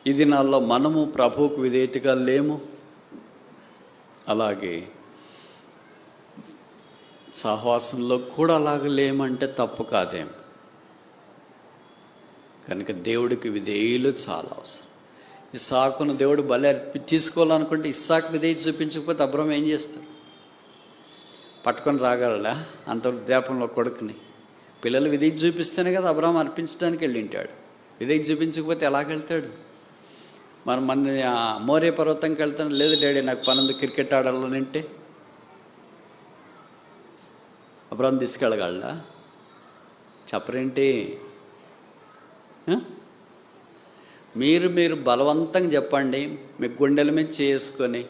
ఈ దినాల్లో మనము ప్రభువుకు విధేయతగా లేము. అలాగే సహవాసంలో కూడా అలాగే లేమంటే తప్పు కాదేం. కనుక దేవుడికి విధేయులు చాలా అవసరం. ఇస్సాకును దేవుడు బలి తీసుకోవాలనుకుంటే ఇస్సాకు విధేయత చూపించకపోతే అబ్రహాం ఏం చేస్తాడు? పట్టుకొని రాగలడా అంత వృద్ధాపంలో కొడుకుని? పిల్లలు విధేయత చూపిస్తేనే కదా అబ్రహాం అర్పించడానికి వెళ్ళింటాడు. విధేయత చూపించకపోతే ఎలాగెళ్తాడు? మనం మంది మోరే పర్వతంకి వెళ్తాను, లేదు డాడీ నాకు పనుంది క్రికెట్ ఆడాలనంటే అబ్రహాం తీసుకెళ్ళగలడా? చెప్పరేంటి? మీరు బలవంతంగా చెప్పండి, మీకు గుండెల మీద చేసుకొని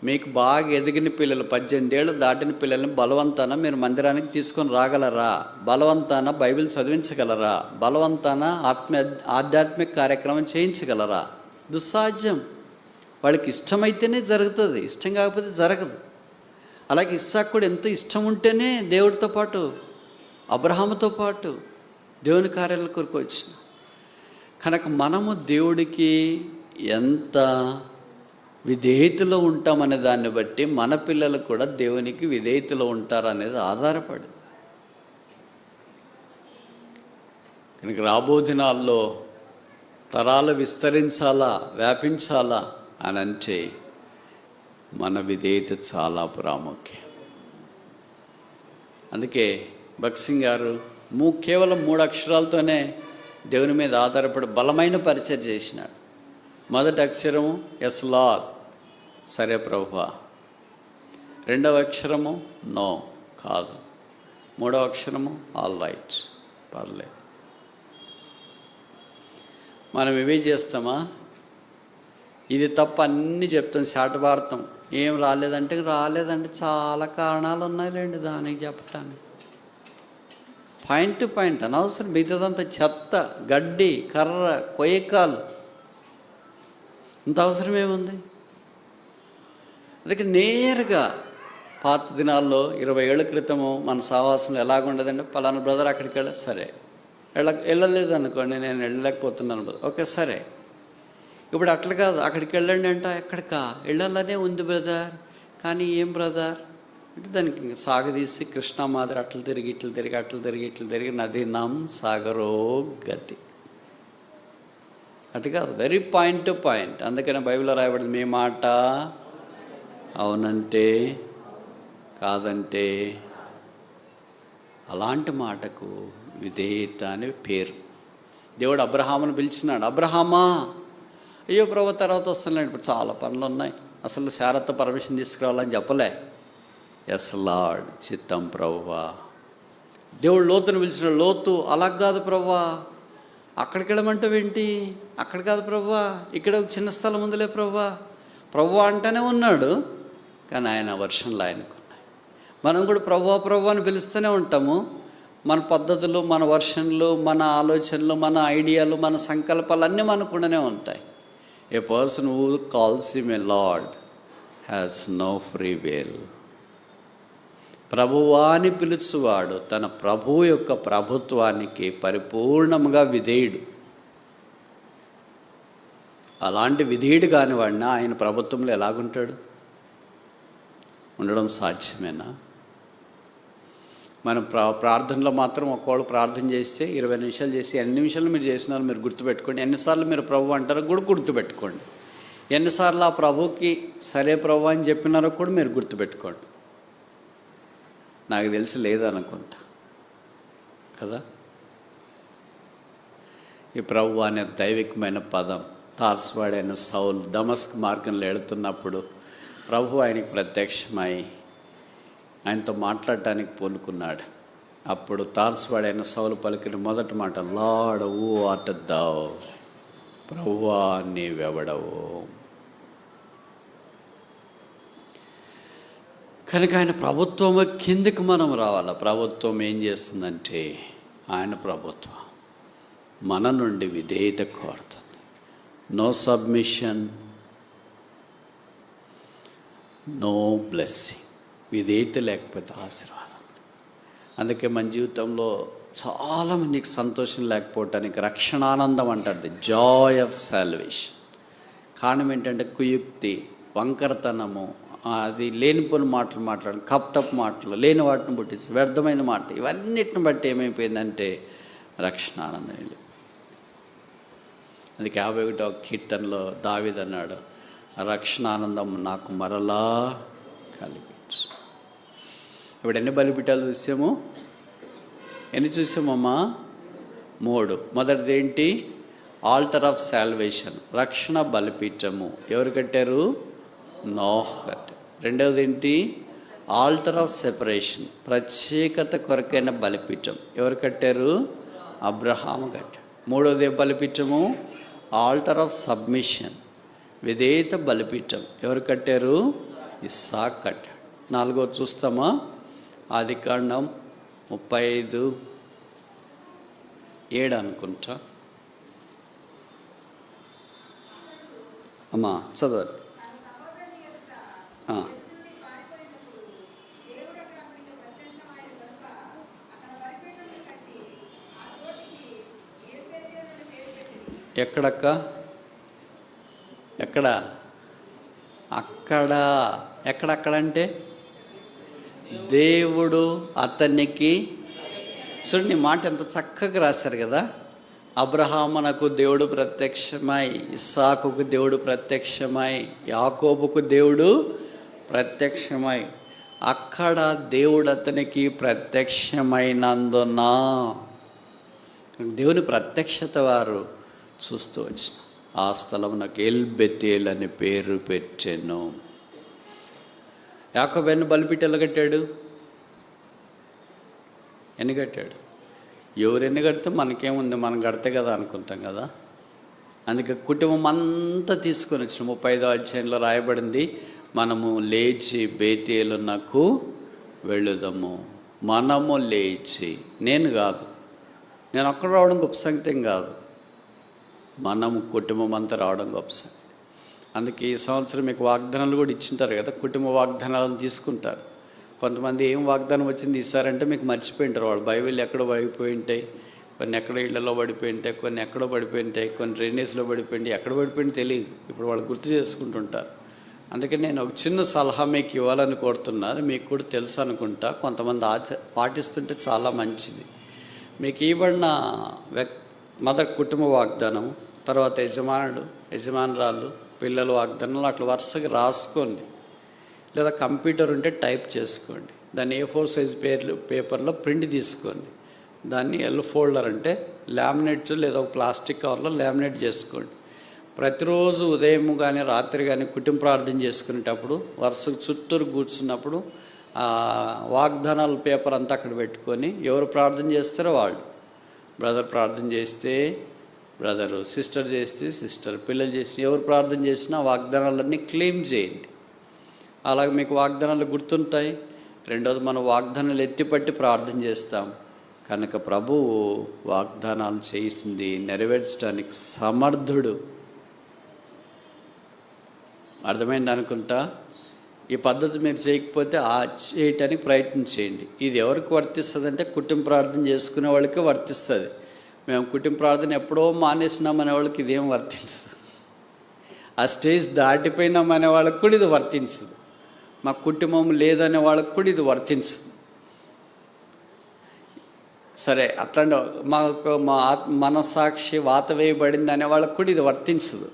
మీకు బాగా ఎదిగిన పిల్లలు 18 ఏళ్ళు దాటిన పిల్లల్ని బలవంతాన మీరు మందిరానికి తీసుకొని రాగలరా? బలవంతాన బైబిల్ చదివించగలరా? బలవంతాన ఆధ్యాత్మిక కార్యక్రమం చేయించగలరా? దుస్సాధ్యం. వాళ్ళకి ఇష్టమైతేనే జరుగుతుంది, ఇష్టం కాకపోతే జరగదు. అలాగే ఇస్సాకు కూడా ఎంతో ఇష్టం ఉంటేనే దేవుడితో పాటు అబ్రహాముతో పాటు దేవుని కార్యాల కొరకు వచ్చిన. కనుక మనము దేవుడికి ఎంత విధేయతలో ఉంటామనే దాన్ని బట్టి మన పిల్లలు కూడా దేవునికి విధేయతలో ఉంటారనేది ఆధారపడి. కనుక రాబో దినాల్లో తరాలు విస్తరించాలా, వ్యాపించాలా అని అంటే మన విధేయత చాలా ప్రాముఖ్యం. అందుకే భగత్ సింగ్ గారు కేవలం 3 అక్షరాలతోనే దేవుని మీద ఆధారపడి బలమైన పరిచయం చేసినాడు. మొదటి అక్షరము ఎస్ లార్డ్, సరే ప్రభువా. రెండవ అక్షరము నో, కాదు. మూడవ అక్షరము ఆల్ రైట్, పర్లేదు. మనం ఇవే చేస్తామా? ఇది తప్ప అన్నీ చెప్తాం, శాటభారతం. ఏం రాలేదంటే చాలా కారణాలు ఉన్నాయిలేండి దానికి చెప్పటానికి. పాయింట్ టు పాయింట్ అనవసరం. మిగతాదంతా చెత్త, గడ్డి, కర్ర, కొయ్యకాలు. ఇంత అవసరం ఏముంది? అందుకే నేరుగా పాత దినాల్లో 20 ఏళ్ల క్రితము మన సావాసంలో ఎలాగుండదండి, పలానా బ్రదర్ అక్కడికి సరే వెళ్ళలేదు అనుకోండి, నేను వెళ్ళలేకపోతున్నాను, ఓకే సరే. ఇప్పుడు అట్లా కాదు, అక్కడికి వెళ్ళండి అంట. ఎక్కడికా? వెళ్ళాలనే ఉంది బ్రదర్, కానీ ఏం బ్రదర్ అంటే దానికి సాగదీసి కృష్ణా మాదిరి అట్లా తిరిగి నది నాం సాగరో గతి. అటు కాదు, వెరీ పాయింట్ టు పాయింట్. అందుకనే బైబిల్లో రాయబడింది, మీ మాట అవునంటే కాదంటే. అలాంటి మాటకు విధేయత అని పేరు. దేవుడు అబ్రహామును పిలిచినాడు, అబ్రహామా. అయ్యో ప్రభు తర్వాత వస్తున్నాడు, ఇప్పుడు చాలా పనులు ఉన్నాయి, అసలు శారత్తో పర్మిషన్ తీసుకురావాలని చెప్పలే. ఎస్ లార్డ్, చిత్తం ప్రభువా. దేవుడు లోతును పిలిచినాడు, లోతు అలా కాదు ప్రభువా, అక్కడికి వెళ్ళమంటావేంటి? అక్కడ కాదు ప్రభువా, ఇక్కడ ఒక చిన్న స్థలం ఉందిలే ప్రభువా. ప్రభువా అంటేనే ఉన్నాడు, కానీ ఆయన వర్షన్లు ఆయనకున్నాయి. మనం కూడా ప్రభువా అని పిలుస్తూనే ఉంటాము. మన పద్ధతులు, మన వర్షన్లు, మన ఆలోచనలు, మన ఐడియాలు, మన సంకల్పాలు అన్నీ మనకుండానే ఉంటాయి. A person who calls him a Lord has no free will. ప్రభువా అని పిలుచువాడు తన ప్రభువు యొక్క ప్రభుత్వానికి పరిపూర్ణంగా విధేయుడు. అలాంటి విధేయుడు కాని వాడిని ఆయన ప్రభుత్వంలో ఎలాగుంటాడు? ఉండడం సాధ్యమేనా? మనం ప్రార్థనలో మాత్రం ఒక్కోళ్ళు ప్రార్థన చేస్తే 20 నిమిషాలు చేసి, ఎన్ని నిమిషాలు మీరు చేసినారు మీరు గుర్తుపెట్టుకోండి. ఎన్నిసార్లు మీరు ప్రభు అంటారో కూడా గుర్తుపెట్టుకోండి. ఎన్నిసార్లు ఆ ప్రభుకి సరే ప్రభు అని చెప్పినారో కూడా మీరు గుర్తుపెట్టుకోండి. నాకు తెలిసి లేదనుకుంటా కదా. ఈ ప్రభు అనే దైవికమైన పదం తార్సువాడైన సౌలు దమస్క్ మార్గంలో వెళుతున్నప్పుడు ప్రభు ఆయనకు ప్రత్యక్షమై ఆయనతో మాట్లాడటానికి పూనుకున్నాడు. అప్పుడు తార్సువాడైన సౌలు పలికిన మొదటి మాట, లార్డ్ హూ ఆర్ట్ దౌ, ప్రభువా నీవెవడవు. కనుక ఆయన ప్రభుత్వం కిందకి మనం రావాలి. ప్రభుత్వం ఏం చేస్తుందంటే, ఆయన ప్రభుత్వం మన నుండి విధేయత కోరుతుంది. No submission, no blessing. విధేయత లేకపోతే ఆశీర్వాదం. అందుకే మన జీవితంలో చాలామందికి సంతోషం లేకపోవటానికి రక్షణానందం అంటారు, ది జాయ్ ఆఫ్ సాల్వేషన్. కారణం ఏంటంటే కుయుక్తి, వంకరతనము, అది లేనిపోని మాటలు మాట్లాడడం, కప్టప్ మాటలు, లేని వాటిని పుట్టించి వ్యర్థమైన మాట, ఇవన్నిటిని బట్టి ఏమైపోయిందంటే రక్షణానందం వెళ్ళి. అందుకే 51వ కీర్తనలో దావీదు అన్నాడు, రక్షణానందం నాకు మరలా కలిగించు. ఇప్పుడు ఎన్ని బలిపీఠాలు చూసాము? ఎన్ని చూసామమ్మా? 3. మొదటిది ఏంటి? ఆల్టర్ ఆఫ్ సాల్వేషన్, రక్షణ బలిపీఠము. ఎవరు కట్టారు? నోహ్ కట్టారు. రెండవది ఏంటి? ఆల్టర్ ఆఫ్ సెపరేషన్, ప్రత్యేకత కొరకైన బలిపీఠం. ఎవరు కట్టారు? అబ్రహాము కట్టారు. మూడవది బలిపీఠము ఆల్టర్ ఆఫ్ సబ్మిషన్, విధేయత బలిపీఠం. ఎవరు కట్టారు? ఇస్సాకు కట్టాడు. నాలుగోది చూస్తామా? ఆదికాండం 35:7 అనుకుంటా. అమ్మా చదవండి. ఎక్కడక్క? ఎక్కడ? అక్కడ. ఎక్కడక్కడంటే దేవుడు అతనికి, చూడండి మాట ఎంత చక్కగా రాశారు కదా. అబ్రహామునకు దేవుడు ప్రత్యక్షమై, ఇస్సాకుకు దేవుడు ప్రత్యక్షమై, యాకోబుకు దేవుడు ప్రత్యక్షమై, అక్కడ దేవుడు అతనికి ప్రత్యక్షమైనందున దేవుని ప్రత్యక్షత వారు చూస్తూ వచ్చిన ఆ స్థలం నాకు ఎల్బెతేల్ అని పేరు పెట్టాను. యాకోబు ఎన్ని బలిపీఠాలు కట్టాడు? ఎన్ని కట్టాడు? ఎవరు ఎన్ని కడితే మనకేముంది, మనం కడితే కదా అనుకుంటాం కదా. అందుకే కుటుంబం అంతా తీసుకొని వచ్చిన 35వ అధ్యాయంలో రాయబడింది, మనము లేచి బేతేలునకు వెళ్ళుదాము. మనము లేచి, నేను కాదు, నేను ఒక్కడ రావడం గొప్ప సంగతి కాదు, మనము కుటుంబం అంతా రావడం గొప్ప సంగతి. అందుకే ఈ సంవత్సరం మీకు వాగ్దానాలు కూడా ఇచ్చింటారు కదా, కుటుంబ వాగ్దానాలను తీసుకుంటారు. కొంతమంది ఏం వాగ్దానం వచ్చింది ఇస్తారంటే మీకు మర్చిపోయింటారు. వాళ్ళు బైబిల్ ఎక్కడో పడిపోయి ఉంటాయి, కొన్ని ఎక్కడ ఇళ్లలో పడిపోయి ఉంటాయి, కొన్ని ఎక్కడో పడిపోయి ఉంటాయి, కొన్ని డ్రైనేజ్లో పడిపోయింది, ఎక్కడ పడిపోయింది తెలియదు. ఇప్పుడు వాళ్ళు గుర్తు చేసుకుంటుంటారు. అందుకే నేను ఒక చిన్న సలహా మీకు ఇవ్వాలని కోరుతున్నాను. మీకు కూడా తెలుసు అనుకుంటా, కొంతమంది పాటిస్తుంటే చాలా మంచిది. మీకు ఇవ్వబడిన మొదటి కుటుంబ వాగ్దానం, తర్వాత యజమానుడు, యజమానురాలు, పిల్లల వాగ్దానాలు అట్లా వరుసగా రాసుకోండి. లేదా కంప్యూటర్ ఉంటే టైప్ చేసుకోండి. దాన్ని A4 సైజ్ పేపర్లో ప్రింట్ తీసుకోండి. దాన్ని ఎల్ ఫోల్డర్ అంటే లామినేట్ లేదా ఒక ప్లాస్టిక్ కవర్లో లామినేట్ చేసుకోండి. ప్రతిరోజు ఉదయం కానీ రాత్రి కానీ కుటుంబ ప్రార్థన చేసుకునేటప్పుడు వరుసకు చుట్టూరు కూర్చున్నప్పుడు వాగ్దానాల పేపర్ అంతా అక్కడ పెట్టుకొని ఎవరు ప్రార్థన చేస్తారో వాళ్ళు, బ్రదర్ ప్రార్థన చేస్తే బ్రదరు, సిస్టర్ చేస్తే సిస్టర్, పిల్లలు చేస్తే ఎవరు ప్రార్థన చేసినా వాగ్దానాలన్నీ క్లెయిమ్ చేయండి. అలాగే మీకు వాగ్దానాలు గుర్తుంటాయి. రెండోది, మనం వాగ్దానాలు ఎత్తిపట్టి ప్రార్థన చేస్తాం కనుక ప్రభువు వాగ్దానాలు చేసింది నెరవేర్చడానికి సమర్థుడు. అర్థమైంది అనుకుంటా. ఈ పద్ధతి మీరు చేయకపోతే చేయటానికి ప్రయత్నం చేయండి. ఇది ఎవరికి వర్తిస్తుంది అంటే కుటుంబ ప్రార్థన చేసుకునే వాళ్ళకి వర్తిస్తుంది. మేము కుటుంబ ప్రార్థన ఎప్పుడో మానేసినామనే వాళ్ళకి ఇదేం వర్తించదు. ఆ స్టేజ్ దాటిపోయినామనే వాళ్ళకి కూడా ఇది వర్తించదు. మా కుటుంబం లేదనే వాళ్ళకి కూడా ఇది వర్తించదు. సరే, అట్లాంటి మా మనసాక్షి వాత వేయబడింది అనే వాళ్ళకి కూడా ఇది వర్తించదు.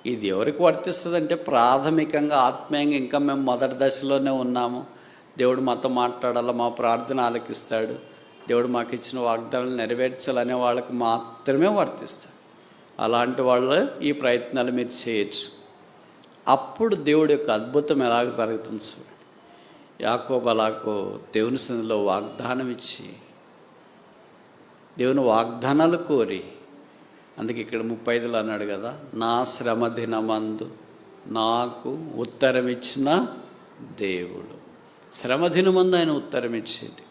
ఇది ఎవరికి వర్తిస్తుంది అంటే ప్రాథమికంగా ఆత్మీయంగా ఇంకా మేము మొదటి దశలోనే ఉన్నాము. దేవుడు మాతో మాట్లాడాలా, మా ప్రార్థన ఆలకిస్తాడు, దేవుడు మాకు ఇచ్చిన వాగ్దానాలు నెరవేర్చాలనే వాళ్ళకి మాత్రమే వర్తిస్తాడు. అలాంటి వాళ్ళు ఈ ప్రయత్నాలు మీరు చేయొచ్చు. అప్పుడు దేవుడి యొక్క అద్భుతం ఎలాగ జరుగుతుంది చూడండి. యాకోబు అలాగో దేవుని సన్నిధిలో వాగ్దానం ఇచ్చి, దేవుని వాగ్దానాలు కోరి, అందుకే ఇక్కడ 35లో అన్నాడు కదా, నా శ్రమ దినమందు నాకు ఉత్తరం ఇచ్చిన దేవుడు. శ్రమ దినమందు ఆయన ఉత్తరం ఇచ్చేది.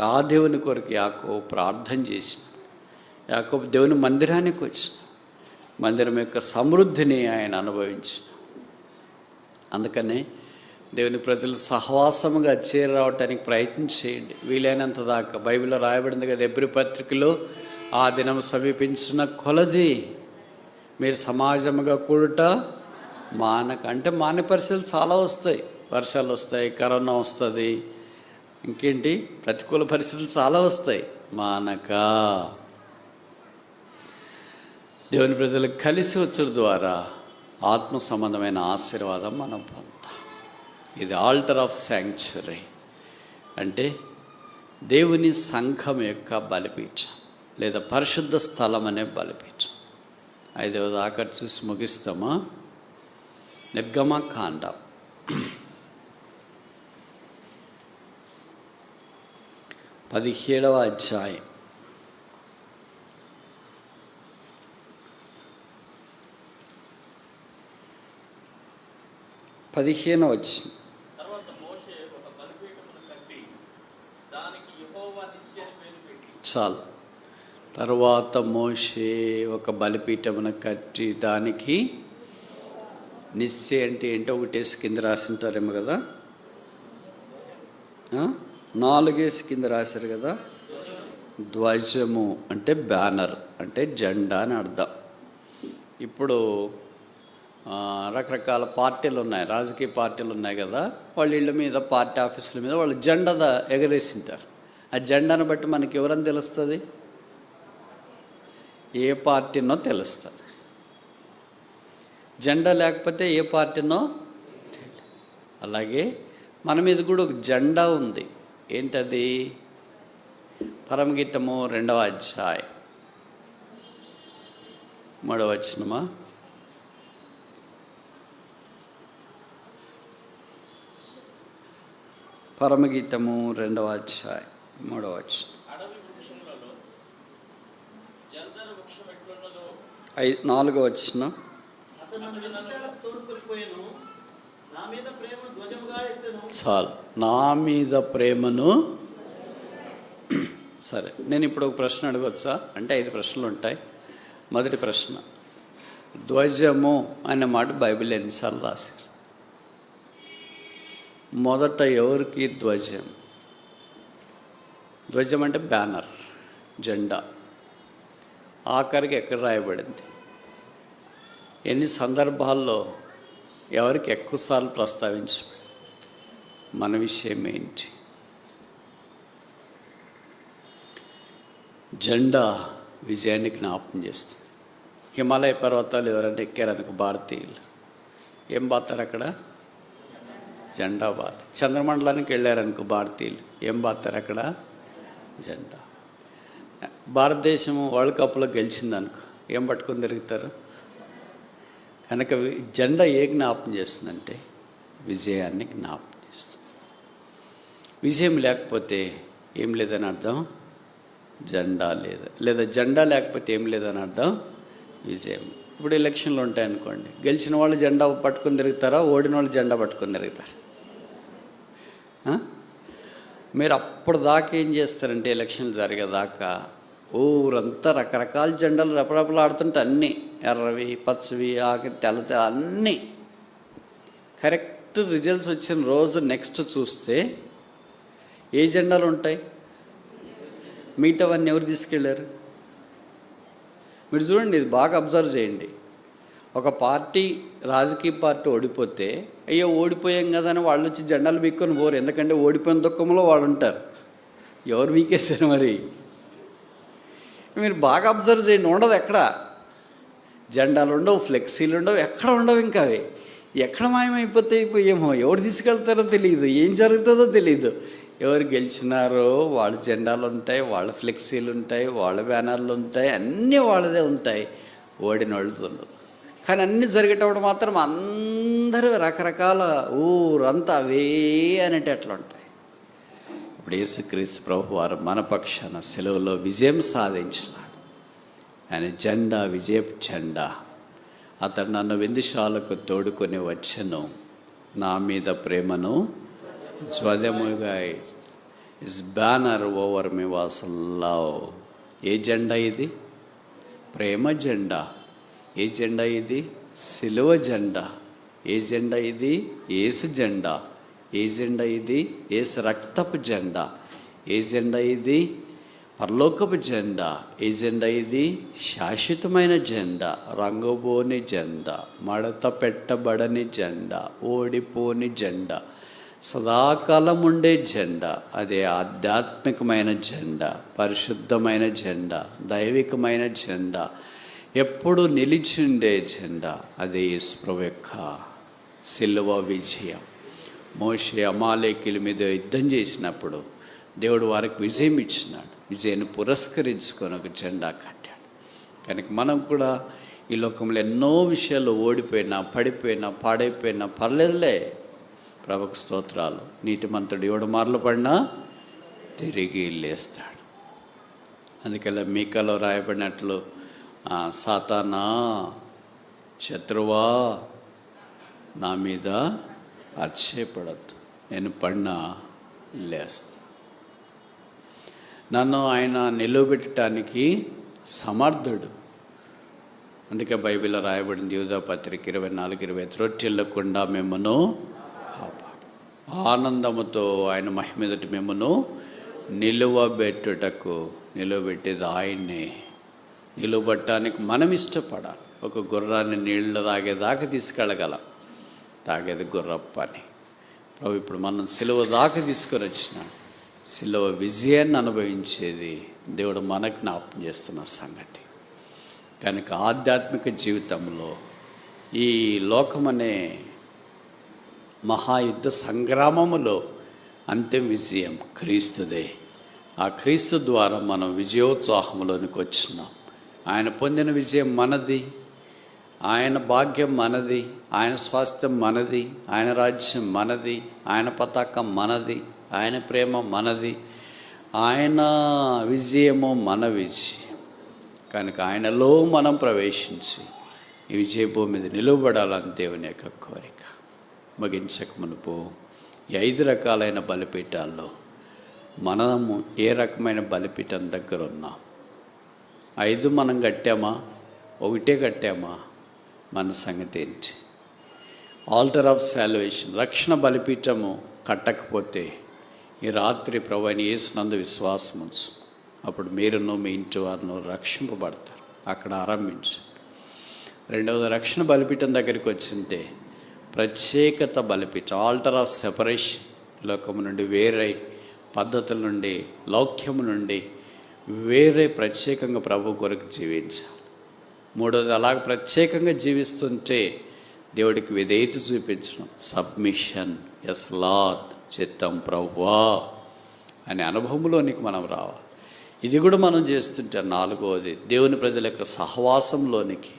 ఆ దేవుని కొరకు యాకోబు ప్రార్థన చేసిన. యాకోబు దేవుని మందిరానికి వచ్చిన, మందిరం యొక్క సమృద్ధిని ఆయన అనుభవించిన. అందుకనే దేవుని ప్రజలు సహవాసముగా చేరరావటానికి ప్రయత్నం చేయండి వీలైనంత దాకా. బైబిల్లో రాయబడింది కదా, హెబ్రీ పత్రికలో, ఆ దినం సమీపించిన కొలది మీరు సమాజముగా కూడుట మానక. అంటే మానే పరిస్థితులు చాలా వస్తాయి. వర్షాలు వస్తాయి, కరోనా వస్తుంది, ఇంకేంటి ప్రతికూల పరిస్థితులు చాలా వస్తాయి. మానక దేవుని ప్రజలకు కలిసి వచ్చడం ద్వారా ఆత్మ సంబంధమైన ఆశీర్వాదం మనం పొందాం. ఇది ఆల్టర్ ఆఫ్ శాంక్చురీ అంటే దేవుని సంఘం యొక్క బలిపీఠం లేదా పరిశుద్ధ స్థలం అనే బలిపీఠం. 5వ దాకా చూసి ముగిస్తామా? నిర్గమకాండం 17వ అధ్యాయం 15వ వచనం. చాలు. తర్వాత మోషే ఒక బలిపీఠమును కట్టి దానికి నిస్సే అంటే ఏంటో ఒకటేసి కింద రాసింటారేమో కదా, 4 కింద రాశారు కదా. ధ్వజము అంటే బ్యానర్, అంటే జెండా అని అర్థం. ఇప్పుడు రకరకాల పార్టీలు ఉన్నాయి, రాజకీయ పార్టీలు ఉన్నాయి కదా, వాళ్ళ ఇళ్ళ మీద, పార్టీ ఆఫీసుల మీద వాళ్ళు జెండా ఎగరేసింటారు. ఆ జెండాను బట్టి మనకి ఎవరని తెలుస్తుంది? ఏ పార్టీనో తెలుస్తుంది. జెండా లేకపోతే ఏ పార్టీనో. అలాగే మన మీద కూడా ఒక జెండా ఉంది. ఏంటది? పరమగీతము 2వ అధ్యాయం 3వ వచనమా? పరమగీతము 2వ అధ్యాయం 3వ వచనం. 4వ వచనం. చాలు, నా మీద ప్రేమను. సరే, నేను ఇప్పుడు ఒక ప్రశ్న అడగవచ్చా? అంటే 5 ప్రశ్నలు ఉంటాయి. మొదటి ప్రశ్న, ధ్వజము అనే మాట బైబిల్ ఎన్నిసార్లు రాశారు? మొదట ఎవరికి ధ్వజం? ధ్వజం అంటే బ్యానర్, జెండా. ఆఖరికి ఎక్కడ రాయబడింది? ఎన్ని సందర్భాల్లో ఎవరికి ఎక్కువసార్లు ప్రస్తావించబడింది? మన విషయం ఏంటి? జెండా విజయాన్ని జ్ఞాపకం చేస్తుంది. హిమాలయ పర్వతాలు ఎవరైనా ఎక్కారనుకో భారతీయులు, ఏం బాతారు అక్కడ? జెండా బాత. చంద్రమండలానికి వెళ్ళారనుకో భారతీయులు, ఏం బాతారు అక్కడ? జెండా. భారతదేశం వరల్డ్ కప్లో గెలిచిందనుకో, ఏం పట్టుకొని తిరుగుతారు? కనుక జెండా ఏ జ్ఞాపకం చేస్తుందంటే విజయాన్ని జ్ఞాపకం చేస్తుంది. విజయం లేకపోతే ఏం లేదని అర్థం? జెండా లేదు. లేదా జెండా లేకపోతే ఏం లేదని అర్థం? విజయం. ఇప్పుడు ఎలక్షన్లు ఉంటాయనుకోండి, గెలిచిన వాళ్ళు జెండా పట్టుకొని తిరుగుతారా? ఓడిన వాళ్ళు జెండా పట్టుకొని తిరుగుతారు? మీరు అప్పుడు దాకా ఏం చేస్తారంటే, ఎలక్షన్లు జరిగేదాకా ఊరంతా రకరకాల జెండాలు రెపరెపలాడుతుంటే, అన్నీ ఎర్రవి, పచ్చవి, ఆకి, తెల్ల, అన్నీ. కరెక్ట్ రిజల్ట్స్ వచ్చిన రోజు నెక్స్ట్ చూస్తే ఏ జెండాలు ఉంటాయి? మిగతావన్నీ ఎవరు తీసుకెళ్ళారు? మీరు చూడండి, ఇది బాగా అబ్జర్వ్ చేయండి. ఒక పార్టీ, రాజకీయ పార్టీ ఓడిపోతే, అయ్యో ఓడిపోయాం కదా అని వాళ్ళు వచ్చి జెండాలు బీక్కొని పోరు. ఎందుకంటే ఓడిపోయిన దుఃఖంలో వాళ్ళు ఉంటారు. ఎవరు బీకేశారు మరి? మీరు బాగా అబ్జర్వ్ చేయండి, ఉండదు ఎక్కడ. జెండాలు ఉండవు, ఫ్లెక్సీలు ఉండవు, ఎక్కడ ఉండవు. ఇంకా అవి ఎక్కడ మాయమైపోతాయి? ఏమో, ఎవరు తీసుకెళ్తారో తెలియదు, ఏం జరుగుతుందో తెలియదు. ఎవరు గెలిచినారో వాళ్ళ జెండాలు ఉంటాయి, వాళ్ళ ఫ్లెక్సీలు ఉంటాయి, వాళ్ళ బ్యానర్లు ఉంటాయి, అన్నీ వాళ్ళదే ఉంటాయి. ఓడిన వాళ్ళది ఉండదు. కానీ అన్నీ జరిగేటప్పుడు మాత్రం అందరూ రకరకాల ఊరంతా అవే అనేటట్లు ఉంటాయి. ఇప్పుడు యేసుక్రీస్తు ప్రభు వారు మన పక్షాన సెలవులో విజయం సాధించినాడు. ఆయన జెండా విజయపు జెండా. అతడు నన్ను విందుశాలకు తోడుకొని వచ్చెను, నా మీద ప్రేమను ధ్వజముగా his banner over me was love. ఏ జెండా ఇది? ప్రేమ జెండా. ఏ జెండా ఇది? సిలువ జెండా. ఏ జెండా ఇది? యేసు జెండా. ఏ జెండా ఇది? యేసు రక్తపు జెండా. ఏ జెండా ఇది? పరలోకపు జెండా. ఏ జెండా ఇది? శాశ్వతమైన జెండా, రంగుబోని జెండా, మడత పెట్టబడని జెండా, ఓడిపోని జెండా, సదాకాలం ఉండే జెండా. అదే ఆధ్యాత్మికమైన జెండా, పరిశుద్ధమైన జెండా, దైవికమైన జెండా, ఎప్పుడు నిలిచిండే జెండా. అదే యేసు ప్రభు యొక్క సిలువ విజయం. మోషే అమాలేకీల మీద యుద్ధం చేసినప్పుడు దేవుడు వారికి విజయం ఇచ్చినాడు. విజయాన్ని పురస్కరించుకొని ఒక జెండా కట్టాడు. కనుక మనం కూడా ఈ లోకంలో ఎన్నో విషయాలు ఓడిపోయినా, పడిపోయినా, పాడైపోయినా పర్లేదులే, ప్రభుకు స్తోత్రాలు. నీతిమంతుడు 7 మార్లు పడినా తిరిగి లేస్తాడు. అందుకలా మీకాలో రాయబడినట్లు, సాతానా, శత్రువా, నా మీద అతిశయపడద్దు, నేను పడినా లేస్తా. నన్ను ఆయన నిలవబెట్టడానికి సమర్థుడు. అందుకే బైబిల్లో రాయబడింది, యూదా పత్రిక 24:20, రొట్టెల్లకుండా మిమ్మను కాపాడు, ఆనందముతో ఆయన మహిమ ఎదుట మిమ్మను నిలువబెట్టేది ఆయన్నే. నిలువబట్టడానికి మనం ఇష్టపడాలి. ఒక గుర్రాన్ని నీళ్ళు తాగేదాకా తీసుకెళ్ళగలం, తాగేది గుర్రపు పని. ప్రభు ఇప్పుడు మనం సిలువ దాకా తీసుకొని వచ్చినాడు. సిలువ విజయాన్ని అనుభవించేది దేవుడు మనకు జ్ఞాపకం చేస్తున్న సంగతి. కనుక ఆధ్యాత్మిక జీవితంలో ఈ లోకమనే మహాయుద్ధ సంగ్రామములో అంతిమ విజయం క్రీస్తుదే. ఆ క్రీస్తు ద్వారా మనం విజయోత్సాహంలోనికి వచ్చినాం. ఆయన పొందిన విజయం మనది, ఆయన భాగ్యం మనది, ఆయన స్వాస్థ్యం మనది, ఆయన రాజ్యం మనది, ఆయన పతాకం మనది, ఆయన ప్రేమ మనది, ఆయన విజయము మన విజయం. కనుక ఆయనలో మనం ప్రవేశించి ఈ విజయభూమి మీద నిలువబడాలని దేవుని యొక్క కోరిక. ముగించక మునుపు ఈ 5 రకాలైన బలిపీఠాల్లో మనము ఏ రకమైన బలిపీఠం దగ్గర ఉన్నాం? 5 మనం కట్టామా? 1 కట్టామా? మన సంగతి ఏంటి? ఆల్టర్ ఆఫ్ సాల్వేషన్, రక్షణ బలిపీఠము కట్టకపోతే ఈ రాత్రి ప్రభువైన యేసునందు విశ్వాసం ఉంచు. అప్పుడు మీరును మీ ఇంటి వారును రక్షింపబడతారు. అక్కడ ఆరంభించు. రెండవది, రక్షణ బలిపీఠం దగ్గరికి వచ్చింటే ప్రత్యేకత బలిపీఠం, ఆల్టర్ ఆఫ్ సెపరేషన్, లోకము నుండి వేరే పద్ధతుల నుండి, లౌక్యము నుండి వేరే ప్రత్యేకంగా ప్రభు కొరకు జీవించాలి. మూడవది, అలాగ ప్రత్యేకంగా జీవిస్తుంటే దేవుడికి విధేయత చూపించడం, సబ్మిషన్, ఎస్ లార్డ్, చిత్తం ప్రభువా అనే అనుభవంలోనికి మనం రావాలి. ఇది కూడా మనం చేస్తుంటే 4వది, దేవుని ప్రజల యొక్క సహవాసంలోనికి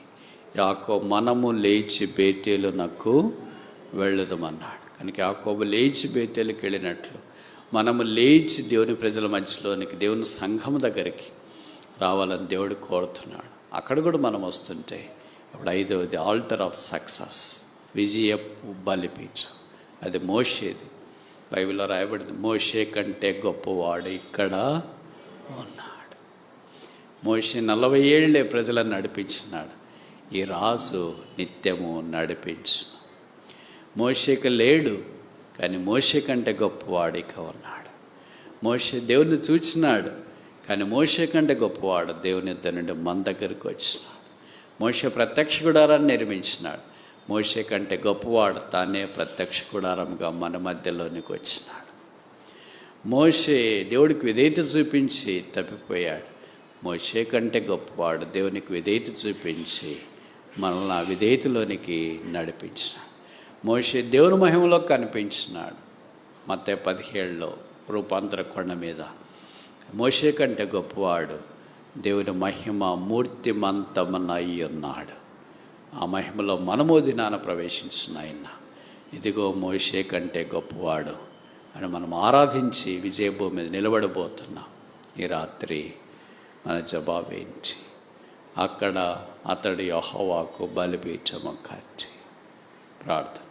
మనము లేచి బేతేలునకు వెళ్ళదమన్నాడు. కనుక యాకోబు లేచి బేతేలుకి వెళ్ళినట్లు మనము లేచి దేవుని ప్రజల మధ్యలోనికి, దేవుని సంఘం దగ్గరికి రావాలని దేవుడు కోరుతున్నాడు. అక్కడ కూడా మనం వస్తుంటే ఇప్పుడు 5వది, ఆల్టర్ ఆఫ్ సక్సెస్, విజయపు బలిపీఠం. అది మోషేది. బైబిల్లో రాయబడింది, మోషే కంటే గొప్పవాడు ఇక్కడ ఉన్నాడు. మోషే 40 ఏళ్ళే ప్రజలను నడిపించినాడు. ఈ రాజు నిత్యము నడిపించు. మోషేకి లేడు, కానీ మోషే కంటే గొప్పవాడు ఇక ఉన్నాడు. మోషే దేవుని చూచినాడు, కానీ మోషే కంటే గొప్పవాడు దేవుని ఇద్దరి నుండి మన దగ్గరికి వచ్చినాడు. మోషే ప్రత్యక్ష గుడారాన్ని నిర్మించినాడు. మోషే కంటే గొప్పవాడు తానే ప్రత్యక్ష గుడారంగా మన మధ్యలోనికి వచ్చినాడు. మోషే దేవుడికి విధేయత చూపించి తప్పిపోయాడు. మోషే కంటే గొప్పవాడు దేవునికి విధేయత చూపించి మనల్ని ఆ విధేయతలోనికి నడిపించినాడు. మోషే దేవుని మహిమలో కనిపించినాడు. మత్తయి 17లో రూపాంతర కొండ మీద మోషే కంటే గొప్పవాడు దేవుని మహిమ మూర్తిమంతమనై ఉన్నాడు. ఆ మహిమలో మనమో దినాన ప్రవేశించిన ఆయన ఇదిగో మోషే కంటే గొప్పవాడు అని మనం ఆరాధించి విజయభూమి మీద నిలబడబోతున్నాం. ఈ రాత్రి మన జవాబు ఏంటి? అక్కడ అతడు యెహోవాకు బలిపీఠము కట్టి. ప్రార్థన.